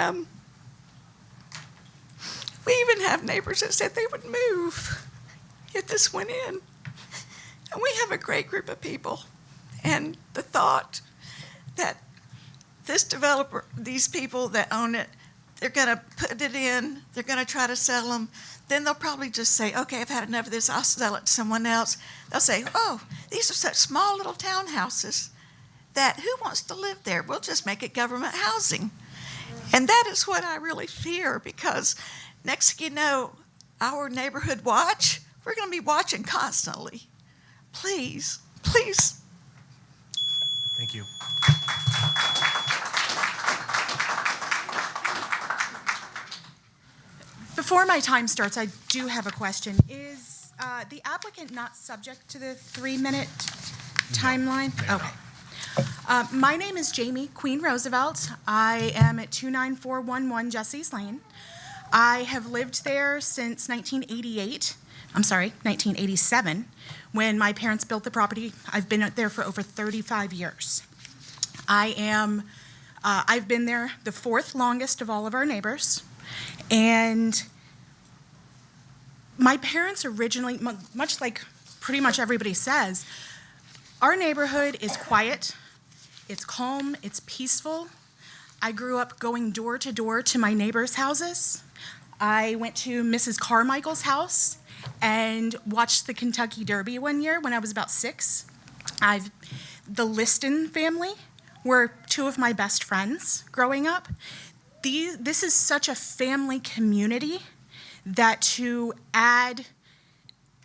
We even have neighbors that said they would move if this went in. And we have a great group of people. And the thought that this developer, these people that own it, they're going to put it in, they're going to try to sell them, then they'll probably just say, okay, I've had enough of this, I'll sell it to someone else. They'll say, oh, these are such small little townhouses that who wants to live there? We'll just make it government housing. And that is what I really fear, because next thing you know, our neighborhood watch, we're going to be watching constantly. Please, please. Thank you. Before my time starts, I do have a question. Is the applicant not subject to the 3-minute timeline? No. Okay. My name is Jamie Queen Roosevelt. I am at 29411 Jesse's Lane. I have lived there since 1987, when my parents built the property. I've been there for over 35 years. I've been there the 4th longest of all of our neighbors. And my parents originally, much like pretty much everybody says, our neighborhood is quiet, it's calm, it's peaceful. I grew up going door to door to my neighbors' houses. I went to Mrs. Carmichael's house and watched the Kentucky Derby one year when I was about 6. The Liston family were 2 of my best friends growing up. This is such a family community that to add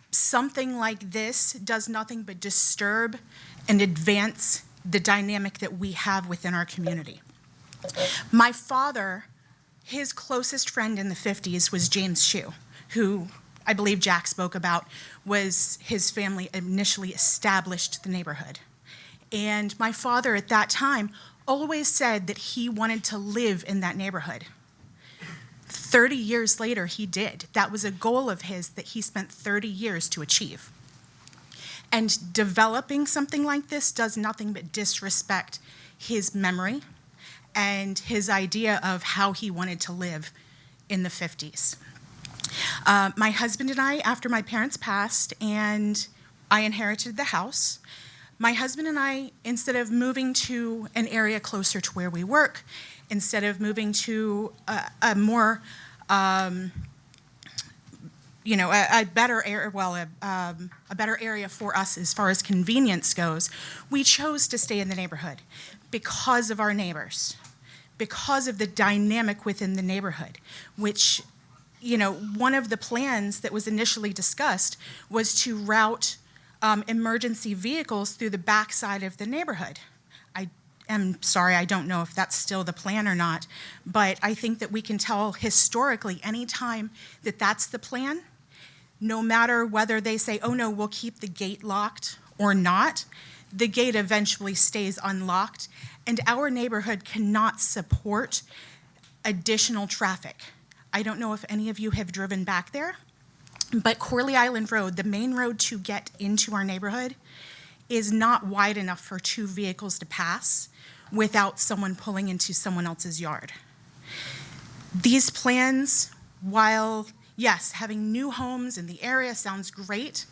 something like this does nothing but disturb and advance the dynamic that we have within our community. My father, his closest friend in the 50s was James Shue, who I believe Jack spoke about, was his family initially established the neighborhood. And my father at that time always said that he wanted to live in that neighborhood. 30 years later, he did. That was a goal of his that he spent 30 years to achieve. And developing something like this does nothing but disrespect his memory and his idea of how he wanted to live in the 50s. My husband and I, after my parents passed and I inherited the house, my husband and I, instead of moving to an area closer to where we work, instead of moving to a more, a better area, a better area for us as far as convenience goes, we chose to stay in the neighborhood because of our neighbors, because of the dynamic within the neighborhood, which, one of the plans that was initially discussed was to route emergency vehicles through the backside of the neighborhood. I am sorry, I don't know if that's still the plan or not, but I think that we can tell historically anytime that that's the plan, no matter whether they say, oh no, we'll keep the gate locked or not, the gate eventually stays unlocked, and our neighborhood cannot support additional traffic. I don't know if any of you have driven back there, but Corley Island Road, the main road to get into our neighborhood, is not wide enough for 2 vehicles to pass without someone pulling into someone else's yard. These plans, while, yes, having new homes in the area sounds great,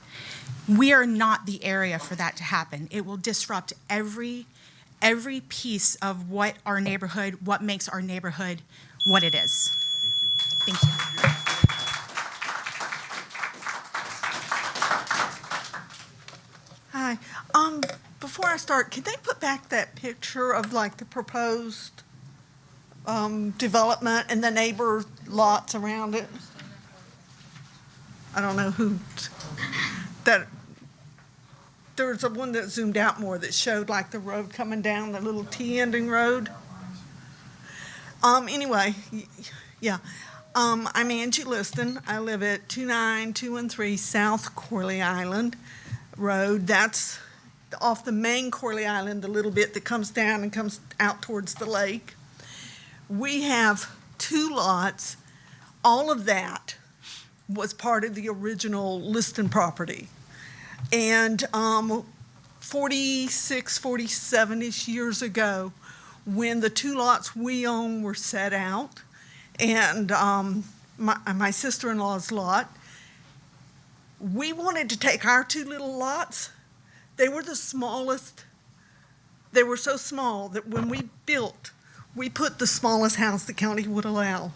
we are not the area for that to happen. It will disrupt every piece of what makes our neighborhood what it is. Thank you. Hi. Before I start, can they put back that picture of like the proposed development and the neighbor lots around it? I don't know who that. There's a one that zoomed out more that showed like the road coming down, the little T-ending road. Anyway, yeah. I'm Angie Liston. I live at 29213 South Corley Island Road. That's off the main Corley Island, the little bit that comes down and comes out towards the lake. We have 2 lots. All of that was part of the original Liston property. And 46, 47-ish years ago, when the 2 lots we own were set out, and my sister-in-law's lot. We wanted to take our two little lots. They were the smallest. They were so small that when we built, we put the smallest house the county would allow.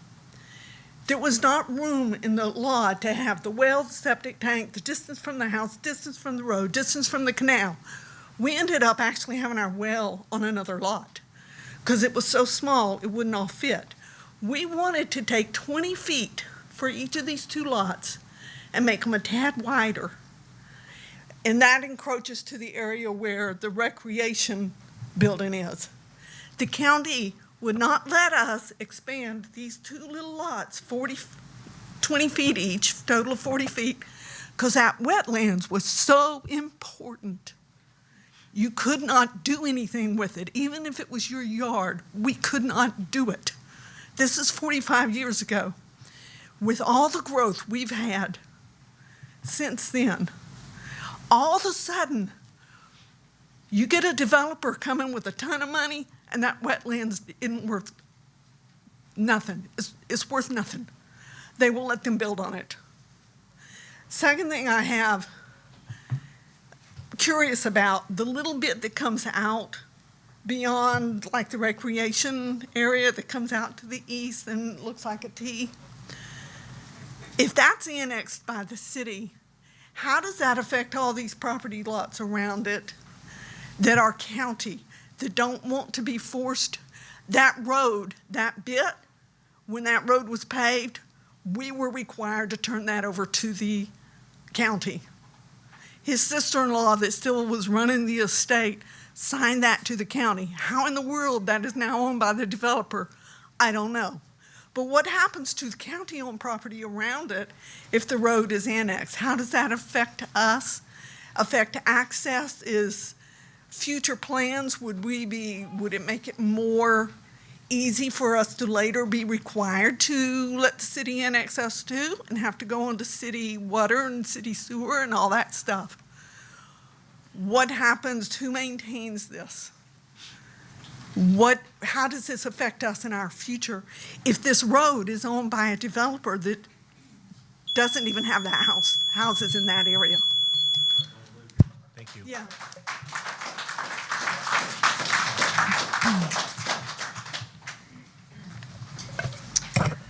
There was not room in the lot to have the well, the septic tank, the distance from the house, distance from the road, distance from the canal. We ended up actually having our well on another lot because it was so small it wouldn't all fit. We wanted to take 20 feet for each of these two lots and make them a tad wider. And that encroaches to the area where the recreation building is. The county would not let us expand these two little lots, 20 feet each, total of 40 feet, because that wetlands was so important. You could not do anything with it. Even if it was your yard, we could not do it. This is 45 years ago. With all the growth we've had since then, all of a sudden, you get a developer coming with a ton of money, and that wetlands isn't worth nothing. It's worth nothing. They will let them build on it. Second thing I have curious about, the little bit that comes out beyond like the recreation area that comes out to the east and looks like a T. If that's annexed by the city, how does that affect all these property lots around it that are county, that don't want to be forced? That road, that bit, when that road was paved, we were required to turn that over to the county. His sister-in-law that still was running the estate signed that to the county. How in the world that is now owned by the developer, I don't know. But what happens to the county-owned property around it if the road is annexed? How does that affect us, affect access? Is future plans, would it make it more easy for us to later be required to let the city annex us too and have to go into city water and city sewer and all that stuff? What happens? Who maintains this? How does this affect us in our future if this road is owned by a developer that doesn't even have the houses in that area? Thank you. Yeah.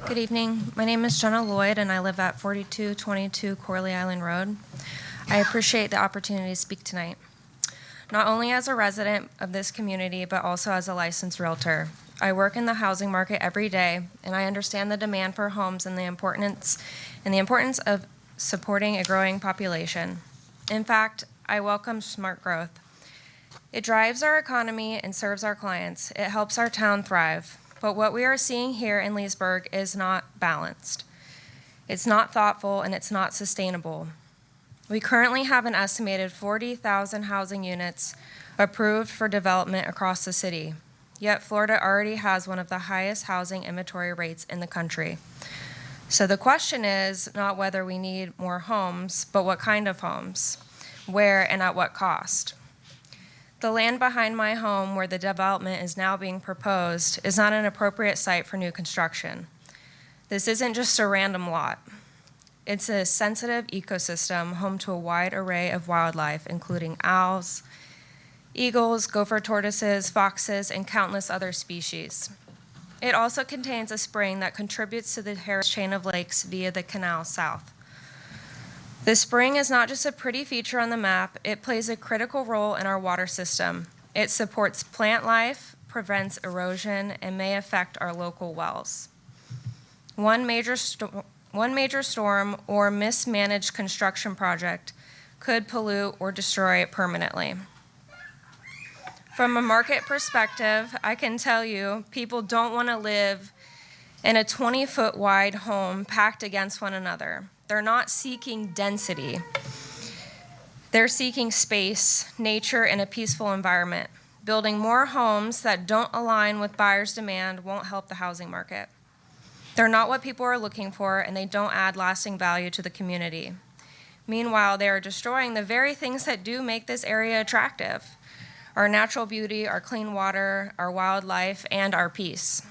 Good evening. My name is Jenna Lloyd, and I live at 4222 Corley Island Road. I appreciate the opportunity to speak tonight, not only as a resident of this community, but also as a licensed realtor. I work in the housing market every day, and I understand the demand for homes and the importance of supporting a growing population. In fact, I welcome smart growth. It drives our economy and serves our clients. It helps our town thrive. But what we are seeing here in Leesburg is not balanced. It's not thoughtful, and it's not sustainable. We currently have an estimated 40,000 housing units approved for development across the city. Yet Florida already has one of the highest housing inventory rates in the country. So the question is not whether we need more homes, but what kind of homes, where, and at what cost. The land behind my home, where the development is now being proposed, is not an appropriate site for new construction. This isn't just a random lot. It's a sensitive ecosystem home to a wide array of wildlife, including owls, eagles, gopher tortoises, foxes, and countless other species. It also contains a spring that contributes to the Harris chain of lakes via the canal south. The spring is not just a pretty feature on the map, it plays a critical role in our water system. It supports plant life, prevents erosion, and may affect our local wells. One major storm or mismanaged construction project could pollute or destroy it permanently. From a market perspective, I can tell you people don't want to live in a 20-foot wide home packed against one another. They're not seeking density. They're seeking space, nature, and a peaceful environment. Building more homes that don't align with buyers' demand won't help the housing market. They're not what people are looking for, and they don't add lasting value to the community. Meanwhile, they are destroying the very things that do make this area attractive: our natural beauty, our clean water, our wildlife, and our peace.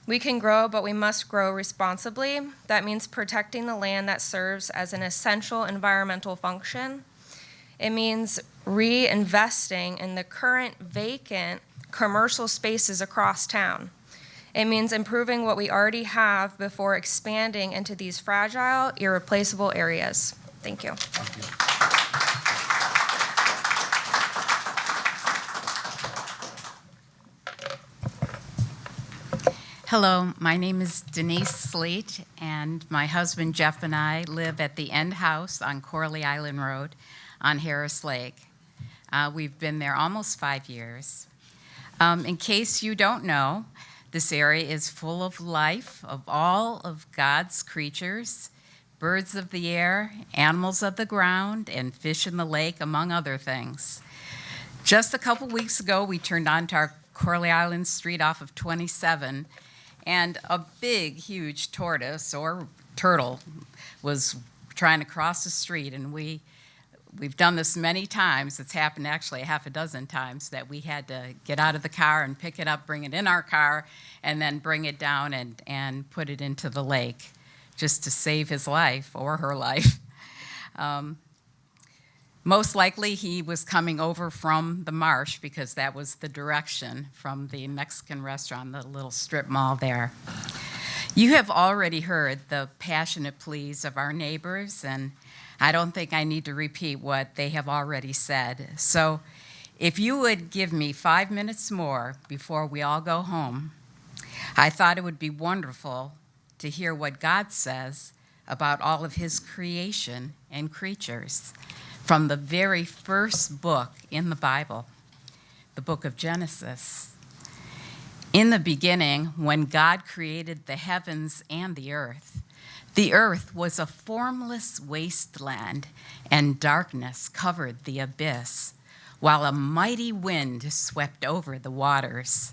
We can grow, but we must grow responsibly. That means protecting the land that serves as an essential environmental function. It means reinvesting in the current vacant commercial spaces across town. It means improving what we already have before expanding into these fragile, irreplaceable areas. Thank you. Hello, my name is Denise Sleet, and my husband Jeff and I live at the End House on Corley Island Road on Harris Lake. We've been there almost 5 years. In case you don't know, this area is full of life, of all of God's creatures, birds of the air, animals of the ground, and fish in the lake, among other things. Just a couple weeks ago, we turned onto our Corley Island Street off of 27, and a big, huge tortoise or turtle was trying to cross the street, and we've done this many times. It's happened actually a half a dozen times that we had to get out of the car and pick it up, bring it in our car, and then bring it down and put it into the lake just to save his life or her life. Most likely he was coming over from the marsh because that was the direction from the Mexican restaurant, the little strip mall there. You have already heard the passionate pleas of our neighbors, and I don't think I need to repeat what they have already said. So if you would give me 5 minutes more before we all go home, I thought it would be wonderful to hear what God says about all of his creation and creatures from the very first book in the Bible, the book of Genesis. In the beginning, when God created the heavens and the earth was a formless wasteland, and darkness covered the abyss, while a mighty wind swept over the waters.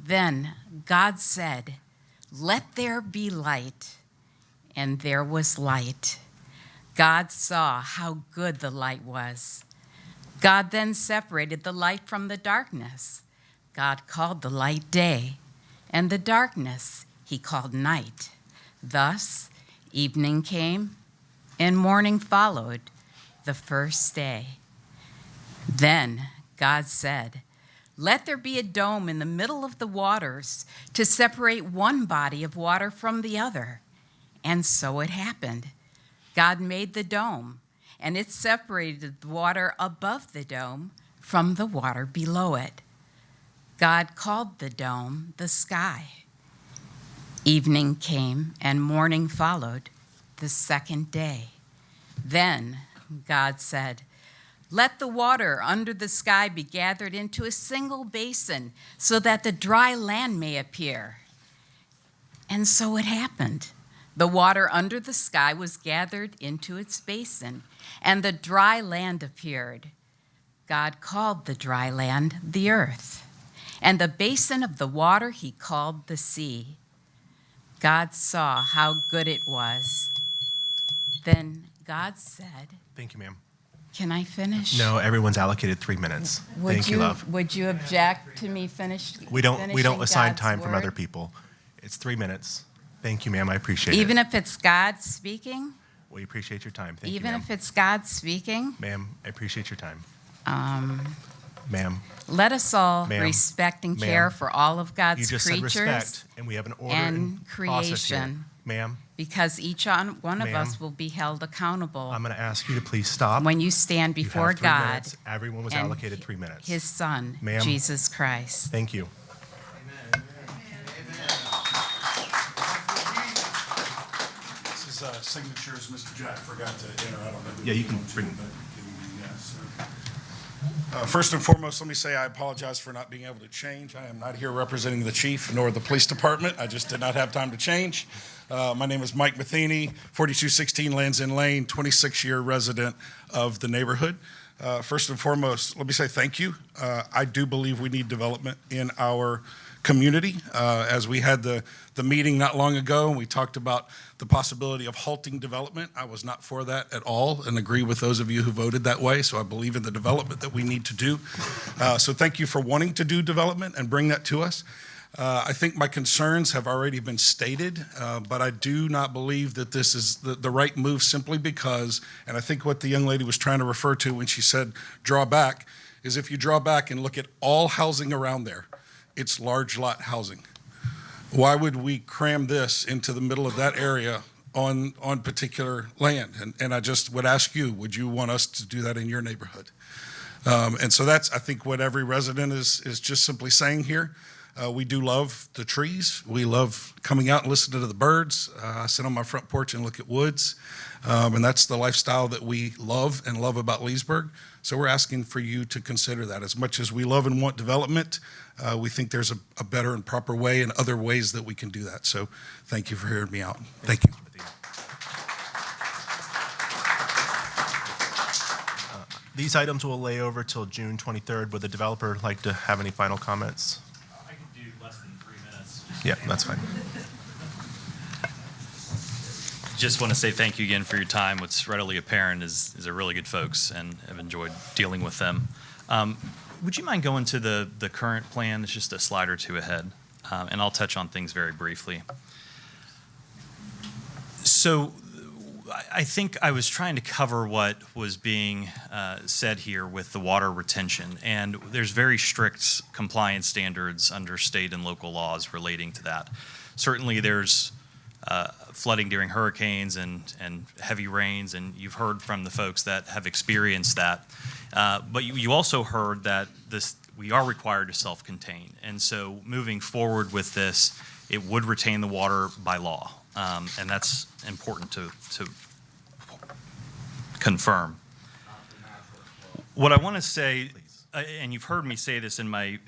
Then God said, "Let there be light," and there was light. God saw how good the light was. God then separated the light from the darkness. God called the light day, and the darkness he called night. Thus, evening came, and morning followed the first day. Then God said, "Let there be a dome in the middle of the waters to separate one body of water from the other." And so it happened. God made the dome, and it separated the water above the dome from the water below it. God called the dome the sky. Evening came, and morning followed the second day. Then God said, "Let the water under the sky be gathered into a single basin so that the dry land may appear." And so it happened. The water under the sky was gathered into its basin, and the dry land appeared. God called the dry land the earth, and the basin of the water he called the sea. God saw how good it was. Then God said, Thank you, ma'am. Can I finish? No, everyone's allocated 3 minutes. Thank you, love. Would you object to me finishing We don't assign God's time from word? other people. It's 3 minutes. Thank you, ma'am. I appreciate it. Even if it's God speaking? We appreciate your time. Thank Even you, ma'am. if it's God speaking? Ma'am, I appreciate your time. Ma'am. Let us all Ma'am. respect and Ma'am. care for all of God's You just creatures said respect, and we have an order and process here. creation. Ma'am, Because each one of Ma'am. us will be held accountable I'm going to ask you to please stop. when you stand You have before 3 God minutes. Everyone was and allocated 3 minutes. his Son, Ma'am. Jesus Christ. Thank you. This is signatures, Mr. Jack forgot to enter. I don't know. Yeah, you can bring. First and foremost, let me say I apologize for not being able to change. I am not here representing the chief nor the police department. I just did not have time to change. My name is Mike Matheny, 4216 Lands End Lane, 26-year resident of the neighborhood. First and foremost, let me say thank you. I do believe we need development in our community. As we had the meeting not long ago, and we talked about the possibility of halting development. I was not for that at all and agree with those of you who voted that way. So I believe in the development that we need to do. So thank you for wanting to do development and bring that to us. I think my concerns have already been stated, but I do not believe that this is the right move simply because, and I think what the young lady was trying to refer to when she said draw back, is if you draw back and look at all housing around there, it's large lot housing. Why would we cram this into the middle of that area on particular land? And I just would ask you, would you want us to do that in your neighborhood? And so that's, I think, what every resident is just simply saying here. We do love the trees. We love coming out and listening to the birds. I sit on my front porch and look at woods. And that's the lifestyle that we love and love about Leesburg. So we're asking for you to consider that. As much as we love and want development, we think there's a better and proper way and other ways that we can do that. So thank you for hearing me out. Thank you. These items will lay over till June 23rd. Would the developer like to have any final comments? I can do less than 3 minutes. Yeah, that's fine. Just want to say thank you again for your time. What's readily apparent is they're really good folks, and I've enjoyed dealing with them. Would you mind going to the current plan? It's just a slide or two ahead, and I'll touch on things very briefly. So I think I was trying to cover what was being said here with the water retention, and there's very strict compliance standards under state and local laws relating to that. Certainly there's flooding during hurricanes and heavy rains, and you've heard from the folks that have experienced that. But you also heard that we are required to self-contain, and so moving forward with this, it would retain the water by law, and that's important to confirm. What I want to say, and you've heard me say this in my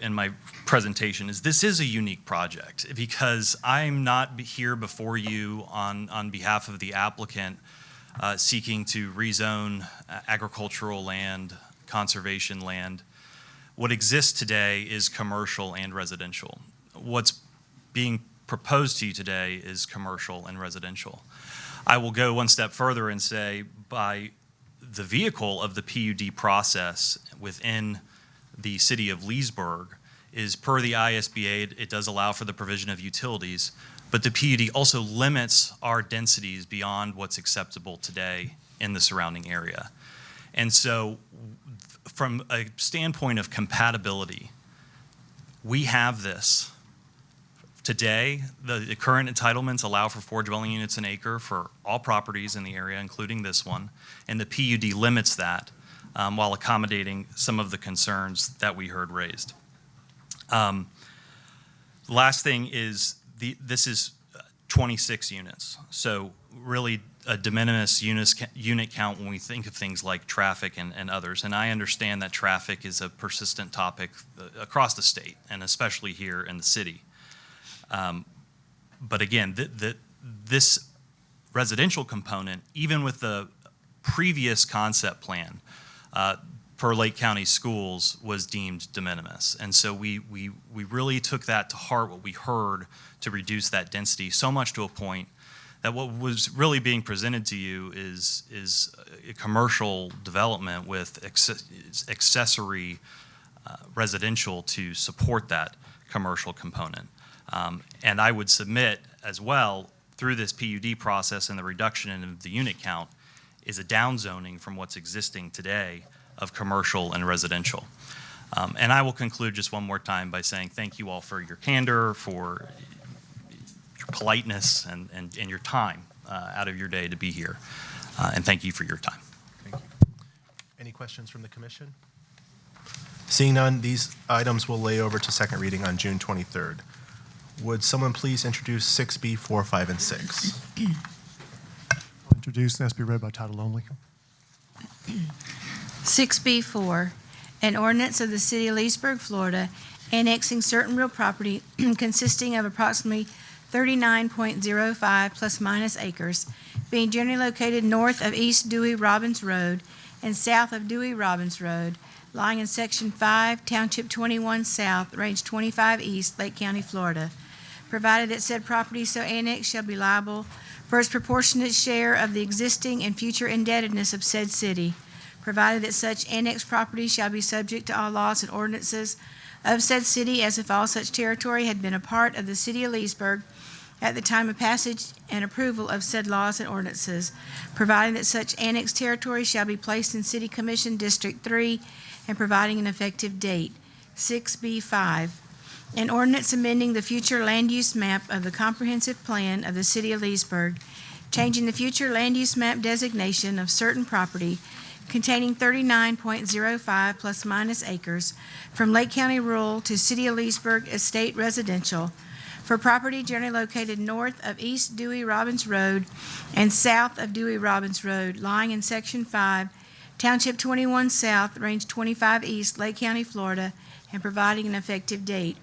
presentation, is this is a unique project because I'm not here before you on behalf of the applicant seeking to rezone agricultural land, conservation land. What exists today is commercial and residential. What's being proposed to you today is commercial and residential. I will go one step further and say by the vehicle of the PUD process within the city of Leesburg is per the ISBA, it does allow for the provision of utilities, but the PUD also limits our densities beyond what's acceptable today in the surrounding area. And so from a standpoint of compatibility, we have this. Today, the current entitlements allow for 4 dwelling units an acre for all properties in the area, including this one, and the PUD limits that while accommodating some of the concerns that we heard raised. Last thing is this is 26 units, so really a de minimis unit count when we think of things like traffic and others. And I understand that traffic is a persistent topic across the state, and especially here in the city. But again, this residential component, even with the previous concept plan per Lake County Schools, was deemed de minimis. And so we really took that to heart, what we heard, to reduce that density so much to a point that what was really being presented to you is a commercial development with accessory residential to support that commercial component. And I would submit as well, through this PUD process and the reduction in the unit count, is a downzoning from what's existing today of commercial and residential. And I will conclude just one more time by saying thank you all for your candor, for your politeness, and your time out of your day to be here. And thank you for your time. Thank you. Any questions from the commission? Seeing none, these items will lay over to second reading on June 23rd. Would someone please introduce 6B, 4, 5, and 6? I'll introduce and ask to be read by title only. 6B4, an ordinance of the City of Leesburg, Florida, annexing certain real property consisting of approximately 39.05 plus minus acres, being generally located north of East Dewey Robbins Road and south of Dewey Robbins Road, lying in Section 5, Township 21 South, Range 25 East, Lake County, Florida, provided that said property so annexed shall be liable for its proportionate share of the existing and future indebtedness of said city, provided that such annexed property shall be subject to all laws and ordinances of said city as if all such territory had been a part of the city of Leesburg at the time of passage and approval of said laws and ordinances, providing that such annexed territory shall be placed in City Commission District 3 and providing an effective date. 6B5, an ordinance amending the future land use map of the comprehensive plan of the city of Leesburg, changing the future land use map designation of certain property containing 39.05 plus minus acres from Lake County Rural to City of Leesburg Estate Residential for property generally located north of East Dewey Robbins Road and south of Dewey Robbins Road, lying in Section 5, Township 21 South, Range 25 East, Lake County, Florida, and providing an effective date.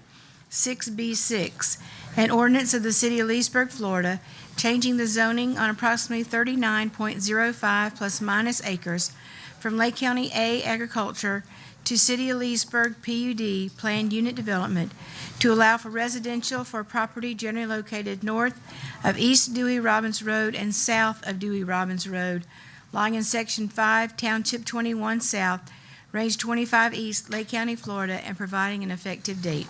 6B6, an ordinance of the City of Leesburg, Florida, changing the zoning on approximately 39.05 plus minus acres from Lake County A Agriculture to City of Leesburg PUD Planned Unit Development to allow for residential for property generally located north of East Dewey Robbins Road and south of Dewey Robbins Road, lying in Section 5, Township 21 South, Range 25 East, Lake County, Florida, and providing an effective date.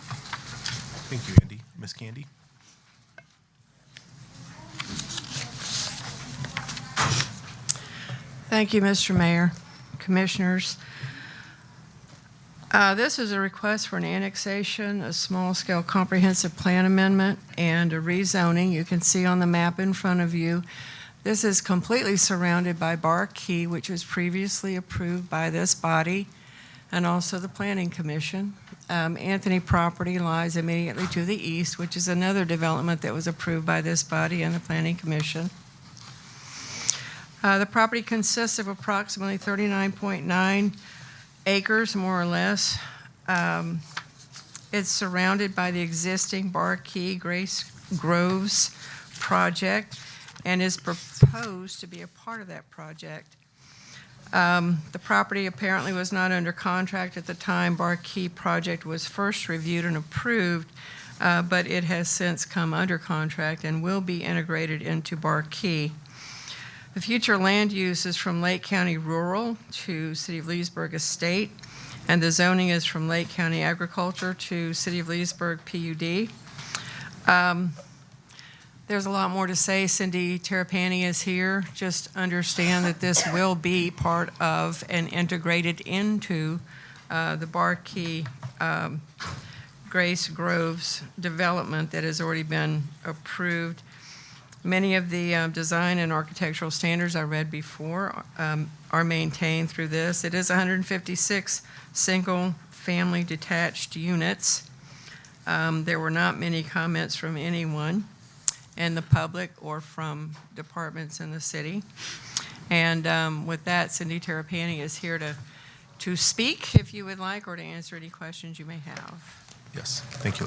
Thank you, Andy. Ms. Candy? Thank you, Mr. Mayor, Commissioners. This is a request for an annexation, a small-scale comprehensive plan amendment, and a rezoning. You can see on the map in front of you, this is completely surrounded by Bar Key, which was previously approved by this body and also the Planning Commission. Anthony property lies immediately to the east, which is another development that was approved by this body and the Planning Commission. The property consists of approximately 39.9 acres, more or less. It's surrounded by the existing Bar Key Grace Groves project and is proposed to be a part of that project. The property apparently was not under contract at the time Bar Key project was first reviewed and approved, but it has since come under contract and will be integrated into Bar Key. The future land use is from Lake County Rural to City of Leesburg Estate, and the zoning is from Lake County Agriculture to City of Leesburg PUD. There's a lot more to say. Cindy Terrapini is here. Just understand that this will be part of and integrated into the Bar Key Grace Groves development that has already been approved. Many of the design and architectural standards I read before are maintained through this. It is 156 single-family detached units. There were not many comments from anyone in the public or from departments in the city. And with that, Cindy Terrapini is here to speak if you would like, or to answer any questions you may have. Yes, thank you.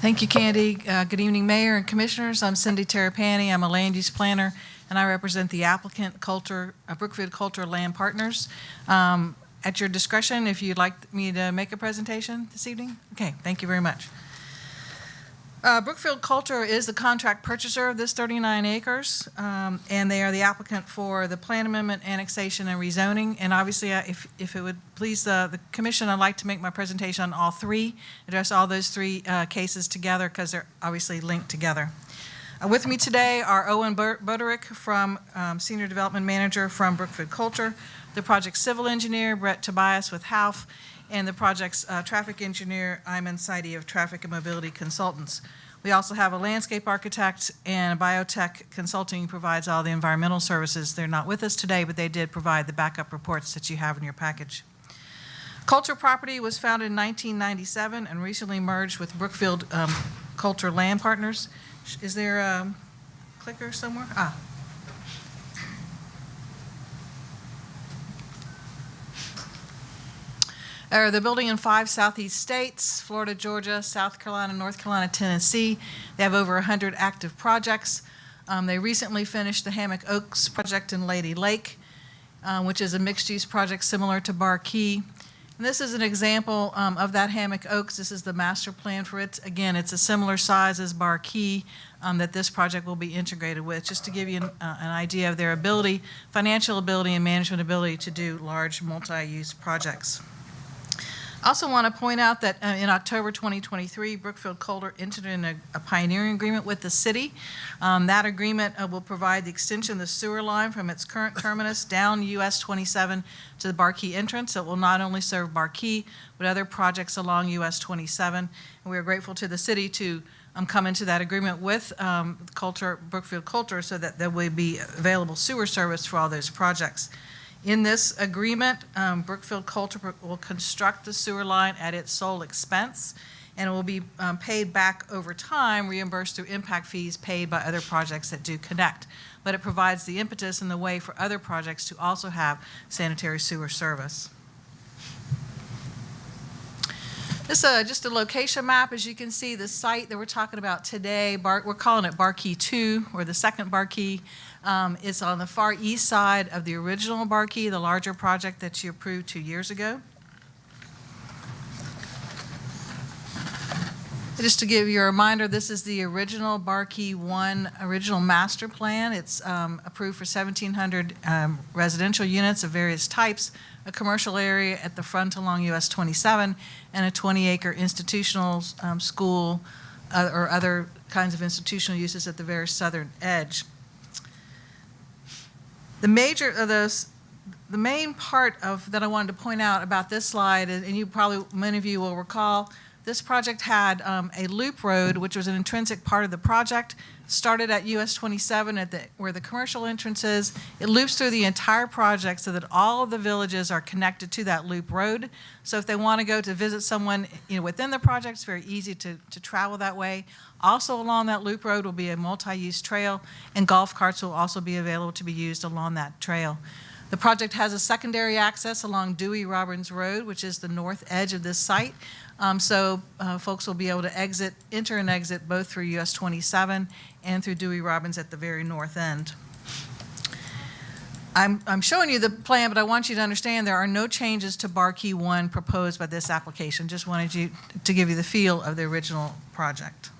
Thank you, Candy. Good evening, Mayor and Commissioners. I'm Cindy Terrapini. I'm a land use planner, and I represent the applicant, Brookfield Culture Land Partners. At your discretion, if you'd like me to make a presentation this evening. Okay, thank you very much. Brookfield Culture is the contract purchaser of this 39 acres, and they are the applicant for the plan amendment, annexation, and rezoning. And obviously, if it would please the Commission, I'd like to make my presentation on all three, address all those three cases together because they're obviously linked together. With me today are Owen Buderick, from Senior Development Manager from Brookfield Culture, the project civil engineer, Brett Tobias with HALF, and the project's traffic engineer, Ayman Saidi of Traffic and Mobility Consultants. We also have a landscape architect, and biotech consulting provides all the environmental services. They're not with us today, but they did provide the backup reports that you have in your package. Culture Property was founded in 1997 and recently merged with Brookfield Culture Land Partners. Is there a clicker somewhere? They're building in 5 southeast states: Florida, Georgia, South Carolina, North Carolina, Tennessee. They have over 100 active projects. They recently finished the Hammock Oaks project in Lady Lake, which is a mixed-use project similar to Bar Key. And this is an example of that Hammock Oaks. This is the master plan for it. Again, it's a similar size as Bar Key that this project will be integrated with, just to give you an idea of their ability, financial ability, and management ability to do large multi-use projects. I also want to point out that in October 2023, Brookfield Coulter entered in a pioneering agreement with the city. That agreement will provide the extension of the sewer line from its current terminus down US 27 to the Barkey entrance. It will not only serve Barkey, but other projects along US 27. And we are grateful to the city to come into that agreement with Brookfield Coulter so that there will be available sewer service for all those projects. In this agreement, Brookfield Coulter will construct the sewer line at its sole expense, and it will be paid back over time, reimbursed through impact fees paid by other projects that do connect. But it provides the impetus and the way for other projects to also have sanitary sewer service. This is just a location map. As you can see, the site that we're talking about today, we're calling it Barkey 2, or the second Barkey. It's on the far east side of the original Barkey, the larger project that you approved 2 years ago. Just to give you a reminder, this is the original Barkey 1 original master plan. It's approved for 1,700 residential units of various types, a commercial area at the front along US 27, and a 20-acre institutional school or other kinds of institutional uses at the very southern edge. The main part of that I wanted to point out about this slide, and you probably, many of you will recall, this project had a loop road, which was an intrinsic part of the project, started at US 27 where the commercial entrance is. It loops through the entire project so that all of the villages are connected to that loop road. So if they want to go to visit someone within the project, it's very easy to travel that way. Also along that loop road will be a multi-use trail, and golf carts will also be available to be used along that trail. The project has a secondary access along Dewey Robbins Road, which is the north edge of this site. So folks will be able to enter and exit both through US 27 and through Dewey Robbins at the very north end. I'm showing you the plan, but I want you to understand there are no changes to Barkey 1 proposed by this application. Just wanted you to give you the feel of the original project.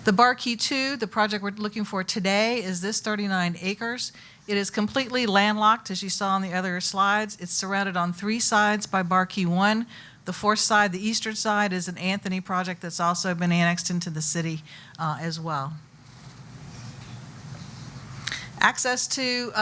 The Barkey 2, the project we're looking for today, is this 39 acres. It is completely landlocked, as you saw on the other slides. It's surrounded on 3 sides by Barkey 1. The fourth side, the eastern side, is an Anthony project that's also been annexed into the city as well. Access to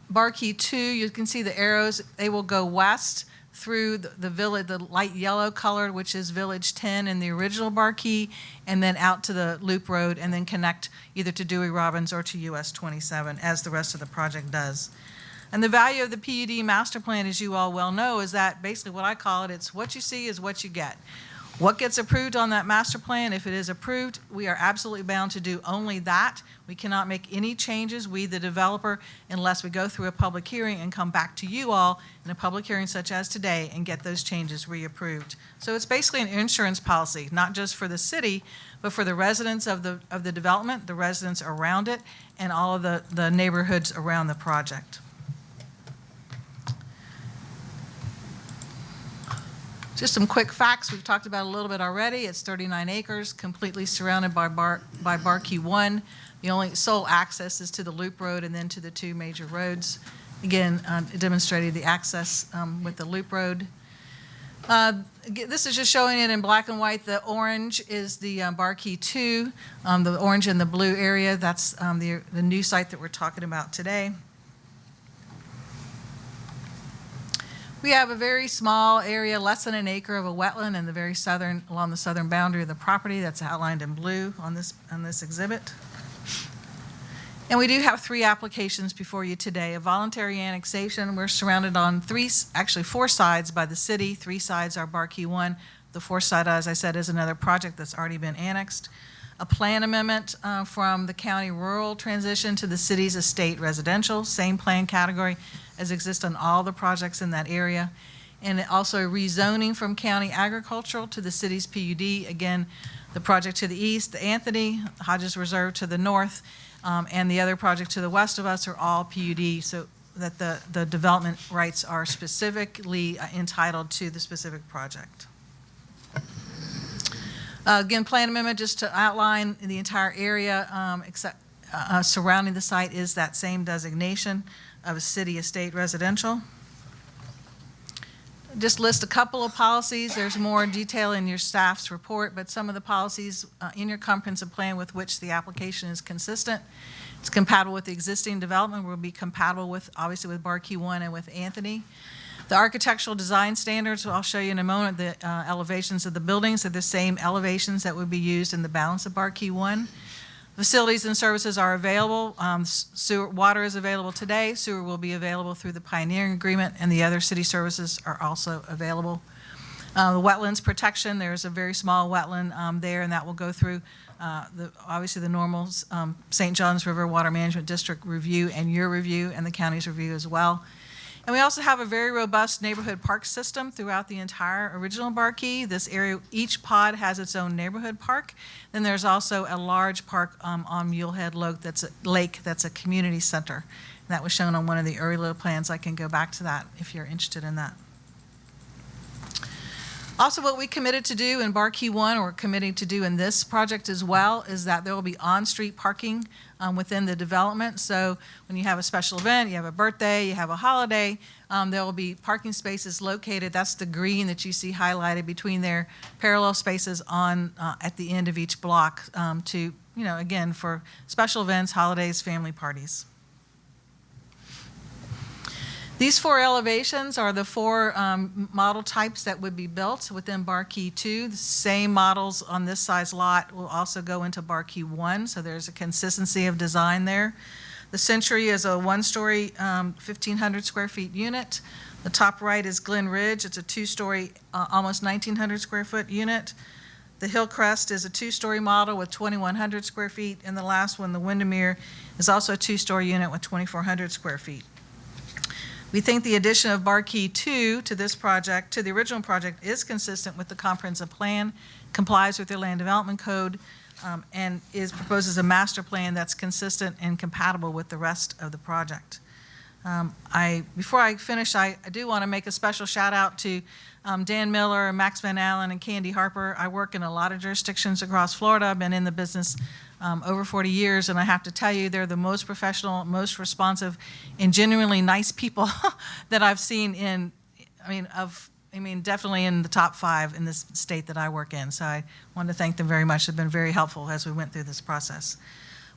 Barkey 2, you can see the arrows. They will go west through the village, the light yellow colored, which is Village 10 in the original Barkey, and then out to the loop road, and then connect either to Dewey Robbins or to US 27, as the rest of the project does. And the value of the PUD master plan, as you all well know, is that basically what I call it, it's what you see is what you get. What gets approved on that master plan, if it is approved, we are absolutely bound to do only that. We cannot make any changes, we the developer, unless we go through a public hearing and come back to you all in a public hearing such as today and get those changes reapproved. So it's basically an insurance policy, not just for the city, but for the residents of the development, the residents around it, and all of the neighborhoods around the project. Just some quick facts we've talked about a little bit already. It's 39 acres, completely surrounded by Barkey 1. The only sole access is to the loop road and then to the 2 major roads. Again, demonstrating the access with the loop road. This is just showing it in black and white. The orange is the Barkey 2. The orange and the blue area, that's the new site that we're talking about today. We have a very small area, less than an acre of a wetland in the very southern, along the southern boundary of the property. That's outlined in blue on this exhibit. And we do have 3 applications before you today. A voluntary annexation. We're surrounded on 4 sides by the city. 3 sides are Barkey 1. The 4th side, as I said, is another project that's already been annexed. A plan amendment from the county rural transition to the city's estate residential, same plan category as exists on all the projects in that area. And also rezoning from county agricultural to the city's PUD. Again, the project to the east, the Anthony, Hodges Reserve to the north, and the other project to the west of us are all PUD, so that the development rights are specifically entitled to the specific project. Again, plan amendment just to outline the entire area except surrounding the site is that same designation of a city estate residential. just list a couple of policies. There's more detail in your staff's report, but some of the policies in your comprehensive plan with which the application is consistent. It's compatible with the existing development, will be compatible with, obviously, with Bar Key 1 and with Anthony. The architectural design standards, I'll show you in a moment, the elevations of the buildings are the same elevations that would be used in the balance of Bar Key 1. Facilities and services are available. Water is available today. Sewer will be available through the pioneering agreement, and the other city services are also available. The wetlands protection, there's a very small wetland there, and that will go through obviously the normal St. Johns River Water Management District review and your review and the county's review as well. And we also have a very robust neighborhood park system throughout the entire original Bar Key. This area, each pod has its own neighborhood park. Then there's also a large park on Mulehead Lake that's a community center. And that was shown on one of the earlier plans. I can go back to that if you're interested in that. Also, what we committed to do in Bar Key 1, or committing to do in this project as well, is that there will be on-street parking within the development. So when you have a special event, you have a birthday, you have a holiday, there will be parking spaces located. That's the green that you see highlighted between their parallel spaces on at the end of each block to, again, for special events, holidays, family parties. These 4 elevations are the 4 model types that would be built within Bar Key 2. The same models on this size lot will also go into Bar Key 1, so there's a consistency of design there. The Century is a 1-story, 1,500 square feet unit. The top right is Glen Ridge. It's a 2-story, almost 1,900 square foot unit. The Hillcrest is a 2-story model with 2,100 square feet. And the last one, the Windermere, is also a 2-story unit with 2,400 square feet. We think the addition of Bar Key 2 to this project, to the original project, is consistent with the comprehensive plan, complies with their land development code, and proposes a master plan that's consistent and compatible with the rest of the project. Before I finish, I do want to make a special shout out to Dan Miller, Max Van Allen, and Candy Harper. I work in a lot of jurisdictions across Florida. I've been in the business over 40 years, and I have to tell you, they're the most professional, most responsive, and genuinely nice people that I've seen definitely in the top 5 in this state that I work in. So I want to thank them very much. They've been very helpful as we went through this process.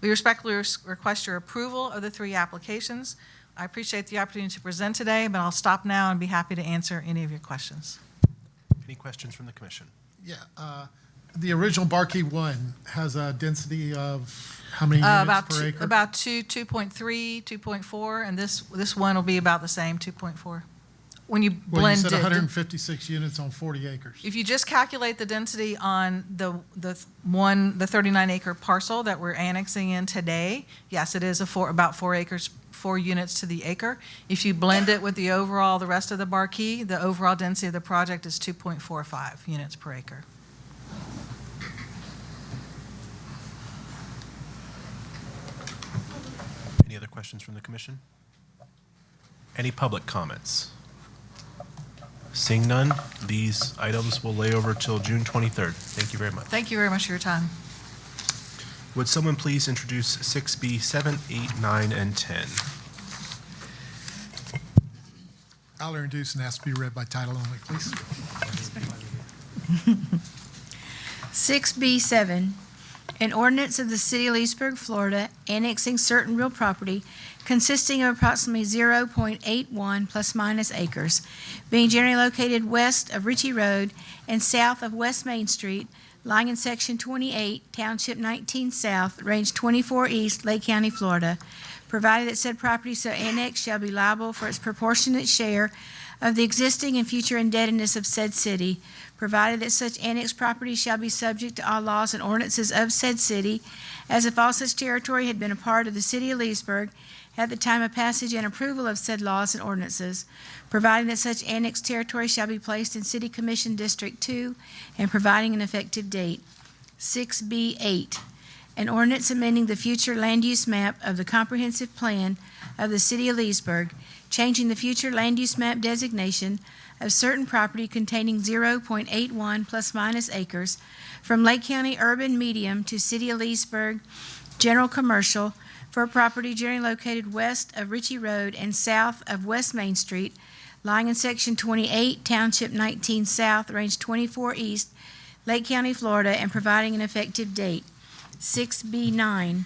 We respectfully request your approval of the 3 applications. I appreciate the opportunity to present today, but I'll stop now and be happy to answer any of your questions. Any questions from the commission? Yeah. The original Bar Key 1 has a density of how many units per acre? About 2.3, 2.4, and this one will be about the same, 2.4. When you blend Well, you said it. 156 units on 40 acres. If you just calculate the density on the 39-acre parcel that we're annexing in today, yes, it is about 4 acres, 4 units to the acre. If you blend it with the rest of the Bar Key, the overall density of the project is 2.45 units per acre. Any other questions from the commission? Any public comments? Seeing none, these items will lay over till June 23rd. Thank you very much. Thank you very much for your time. Would someone please introduce 6B, 7, 8, 9, and 10? I'll introduce and ask to be read by title only, please. 6B7, an ordinance of the City of Leesburg, Florida, annexing certain real property consisting of approximately 0.81 plus minus acres, being generally located west of Ritchie Road and south of West Main Street, lying in Section 28, Township 19 South, Range 24 East, Lake County, Florida, provided that said property so annexed shall be liable for its proportionate share of the existing and future indebtedness of said city, provided that such annexed property shall be subject to all laws and ordinances of said city, as if all such territory had been a part of the City of Leesburg at the time of passage and approval of said laws and ordinances, providing that such annexed territory shall be placed in City Commission District 2 and providing an effective date. 6B8, an ordinance amending the future land use map of the comprehensive plan of the City of Leesburg, changing the future land use map designation of certain property containing 0.81 plus minus acres from Lake County Urban Medium to City of Leesburg General Commercial for a property generally located west of Ritchie Road and south of West Main Street, lying in Section 28, Township 19 South, Range 24 East, Lake County, Florida, and providing an effective date. 6B9,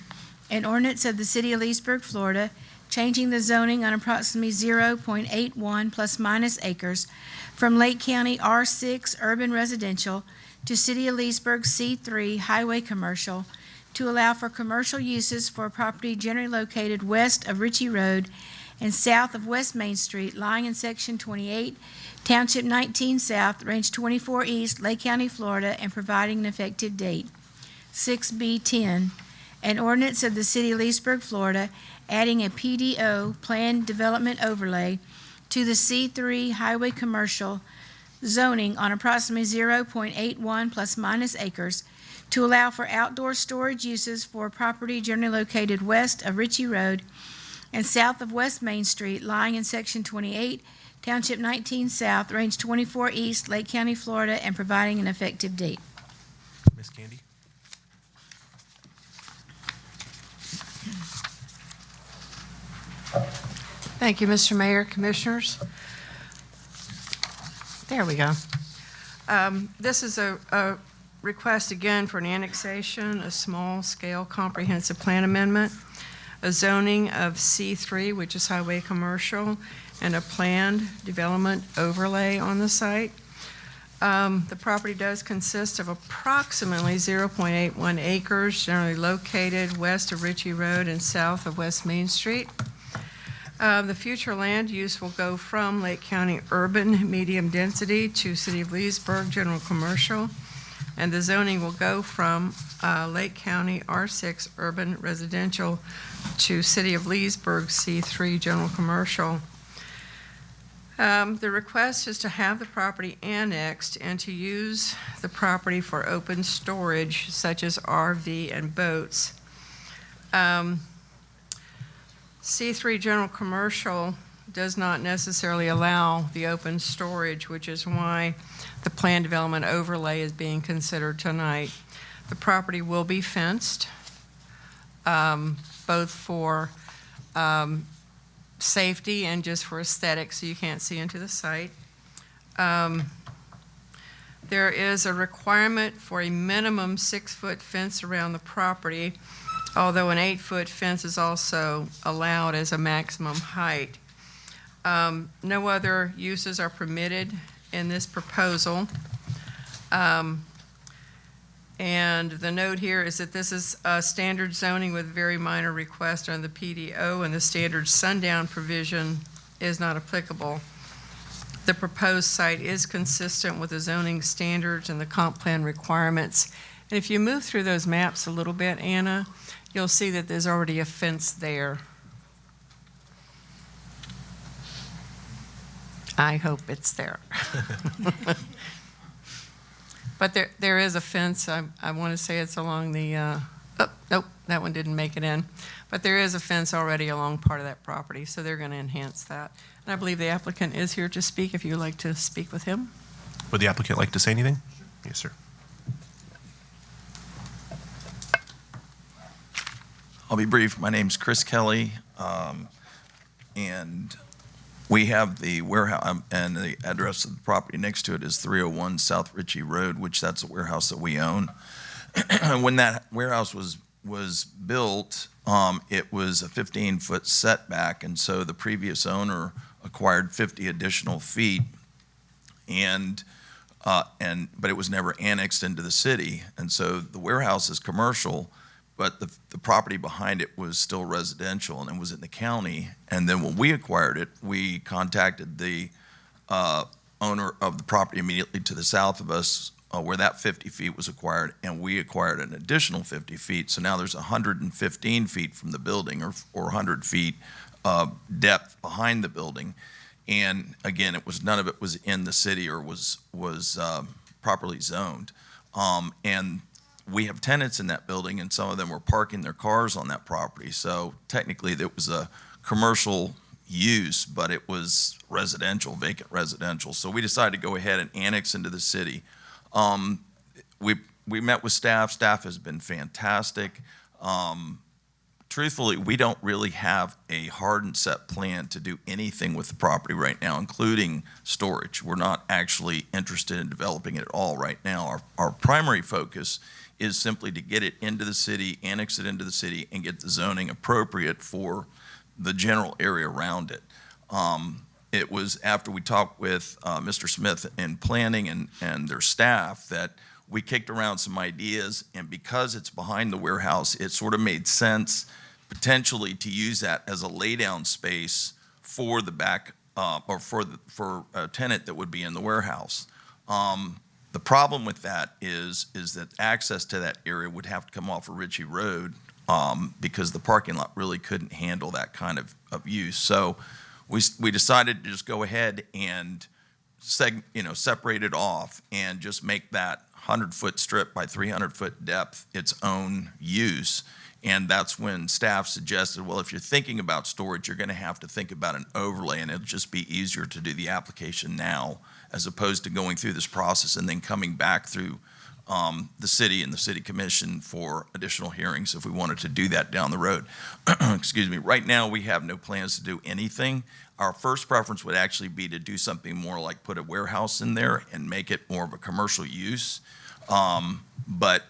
an ordinance of the City of Leesburg, Florida, changing the zoning on approximately 0.81 plus minus acres from Lake County R6 Urban Residential to City of Leesburg C3 Highway Commercial to allow for commercial uses for a property generally located west of Ritchie Road and south of West Main Street, lying in Section 28, Township 19 South, Range 24 East, Lake County, Florida, and providing an effective date. 6B10, an ordinance of the City of Leesburg, Florida, adding a PDO, Planned Development Overlay, to the C3 Highway Commercial zoning on approximately 0.81 plus minus acres to allow for outdoor storage uses for property generally located west of Ritchie Road and south of West Main Street, lying in Section 28, Township 19 South, Range 24 East, Lake County, Florida, and providing an effective date. Ms. Candy? Thank you, Mr. Mayor, Commissioners. There we go. This is a request again for an annexation, a small-scale comprehensive plan amendment, a zoning of C3, which is highway commercial, and a planned development overlay on the site. The property does consist of approximately 0.81 acres, generally located west of Ritchie Road and south of West Main Street. The future land use will go from Lake County urban medium density to City of Leesburg general commercial, and the zoning will go from Lake County R6 urban residential to City of Leesburg C3 general commercial. The request is to have the property annexed and to use the property for open storage such as RV and boats. C3 general commercial does not necessarily allow the open storage, which is why the planned development overlay is being considered tonight. The property will be fenced, both for safety and just for aesthetics, so you can't see into the site. There is a requirement for a minimum 6-foot fence around the property, although an 8-foot fence is also allowed as a maximum height. No other uses are permitted in this proposal. And the note here is that this is standard zoning with very minor requests on the PDO, and the standard sundown provision is not applicable. The proposed site is consistent with the zoning standards and the comp plan requirements. And if you move through those maps a little bit, Anna, you'll see that there's already a fence there. I hope it's there. But there is a fence. I want to say it's along the, oh, nope, that one didn't make it in. But there is a fence already along part of that property, so they're going to enhance that. And I believe the applicant is here to speak, if you would like to speak with him. Would the applicant like to say anything? Yes, sir. I'll be brief. My name's Chris Kelly, and we have the warehouse, and the address of the property next to it is 301 South Ritchie Road, which that's a warehouse that we own. When that warehouse was built, it was a 15-foot setback, and so the previous owner acquired 50 additional feet, but it was never annexed into the city, and so the warehouse is commercial, but the property behind it was still residential, and it was in the county. And then when we acquired it, we contacted the owner of the property immediately to the south of us, where that 50 feet was acquired, and we acquired an additional 50 feet. So now there's 115 feet from the building, or 100 feet depth behind the building. And again, none of it was in the city or was properly zoned. And we have tenants in that building, and some of them were parking their cars on that property. So technically, it was a commercial use, but it was residential, vacant residential. So we decided to go ahead and annex into the city. We met with staff. Staff has been fantastic. truthfully, we don't really have a hard and set plan to do anything with the property right now, including storage. We're not actually interested in developing it at all right now. Our primary focus is simply to get it into the city, annex it into the city, and get the zoning appropriate for the general area around it. It was after we talked with Mr. Smith in planning and their staff that we kicked around some ideas, and because it's behind the warehouse, it sort of made sense potentially to use that as a laydown space for the back or for a tenant that would be in the warehouse. The problem with that is that access to that area would have to come off of Ritchie Road because the parking lot really couldn't handle that kind of use. So we decided to just go ahead and separate it off and just make that 100-foot strip by 300-foot depth its own use. And that's when staff suggested, well, if you're thinking about storage, you're going to have to think about an overlay, and it'll just be easier to do the application now as opposed to going through this process and then coming back through the city and the city commission for additional hearings if we wanted to do that down the road. Excuse me. Right now, we have no plans to do anything. Our first preference would actually be to do something more like put a warehouse in there and make it more of a commercial use. But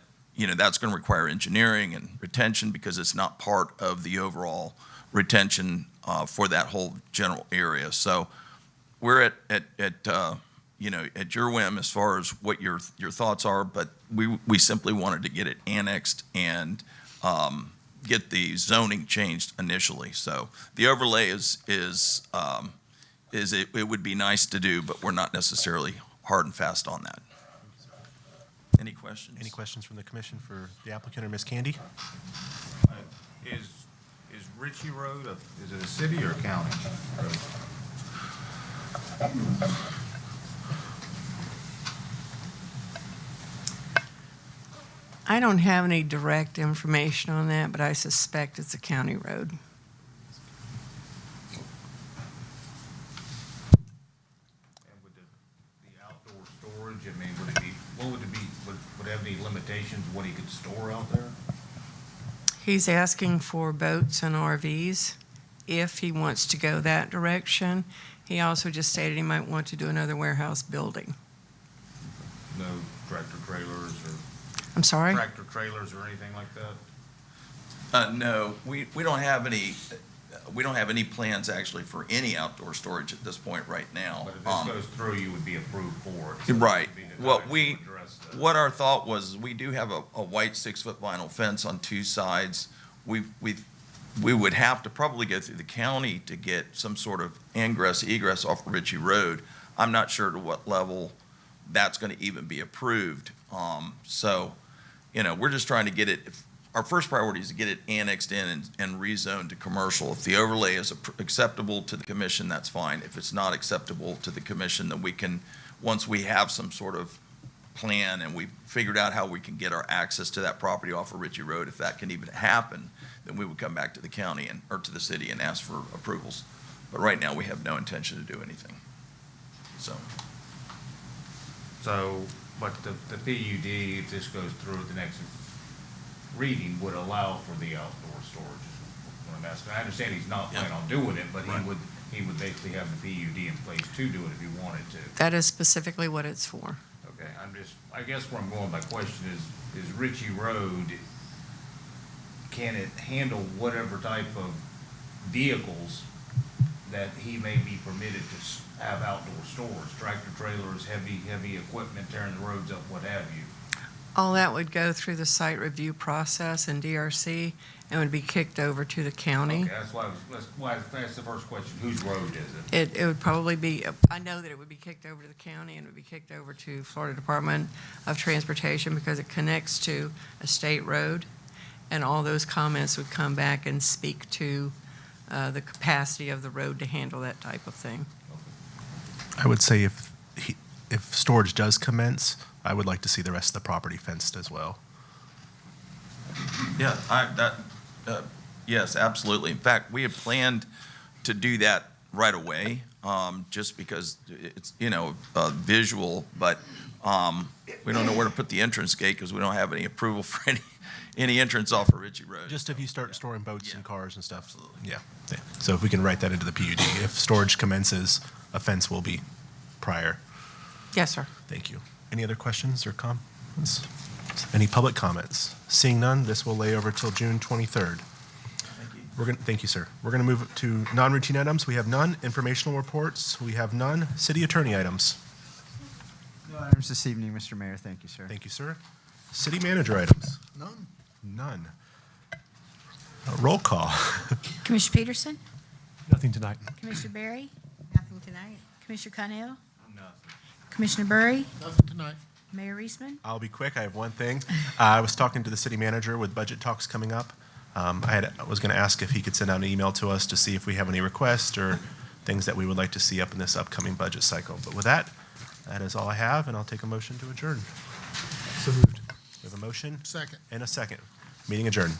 that's going to require engineering and retention because it's not part of the overall retention for that whole general area. So we're at your whim as far as what your thoughts are, but we simply wanted to get it annexed and get the zoning changed initially. So the overlay it would be nice to do, but we're not necessarily hard and fast on that. Any questions? Any questions from the commission for the applicant or Ms. Candy? Is Ritchie Road, is it a city or a county road? I don't have any direct information on that, but I suspect it's a county road. And with the outdoor storage, I mean, would it have any limitations what he could store out there? He's asking for boats and RVs if he wants to go that direction. He also just stated he might want to do another warehouse building. No tractor trailers or? I'm sorry? Tractor trailers or anything like that? No, we don't have any. We don't have any plans actually for any outdoor storage at this point right now. But if this goes through, you would be approved for it. So right. What our thought was, we do have a white 6-foot vinyl fence on two sides. We would have to probably go through the county to get some sort of egress off of Ritchie Road. I'm not sure to what level that's going to even be approved. So, we're just trying to get it. Our first priority is to get it annexed in and rezoned to commercial. If the overlay is acceptable to the commission, that's fine. If it's not acceptable to the commission, then we can, once we have some sort of plan and we've figured out how we can get our access to that property off of Ritchie Road, if that can even happen, then we would come back to the county or to the city and ask for approvals. But right now, we have no intention to do anything. But the PUD, if this goes through at the next reading, would allow for the outdoor storage. Is what I'm asking. I understand he's not planning on doing it, but he would basically have the PUD in place to do it if he wanted to. That is specifically what it's for. Okay, I guess where I'm going, my question is Ritchie Road, can it handle whatever type of vehicles that he may be permitted to have outdoor storage, tractor trailers, heavy equipment, tearing the roads up, what have you? All that would go through the site review process in DRC and would be kicked over to the county. Okay, that's the first question. Whose road is it? It would probably be, I know that it would be kicked over to the county and it would be kicked over to Florida Department of Transportation because it connects to a state road. And all those comments would come back and speak to the capacity of the road to handle that type of thing. I would say if storage does commence, I would like to see the rest of the property fenced as well. Yeah, yes, absolutely. In fact, we had planned to do that right away, just because it's visual. But We don't know where to put the entrance gate because we don't have any approval for any entrance off of Ritchie Road. Just if you start storing boats and cars and stuff. Yeah. Yeah. So if we can write that into the PUD, if storage commences, a fence will be prior. Yes, sir. Thank you. Any other questions or comments? Any public comments? Seeing none, this will lay over till June 23rd. Thank you, sir. We're going to move to non-routine items. We have none. Informational reports, we have none. City attorney items. No items this evening, Mr. Mayor. Thank you, sir. Thank you, sir. City manager items. None. None. Roll call. Commissioner Peterson? Nothing tonight. Commissioner Berry? Nothing tonight. Commissioner Connell? Commissioner Burry? Nothing tonight. Mayor Reisman? I'll be quick. I have one thing. I was talking to the city manager with budget talks coming up. I was going to ask if he could send out an email to us to see if we have any requests or things that we would like to see up in this upcoming budget cycle. But with that, that is all I have, and I'll take a motion to adjourn. So moved. We have a motion Second. and a second. Meeting adjourned.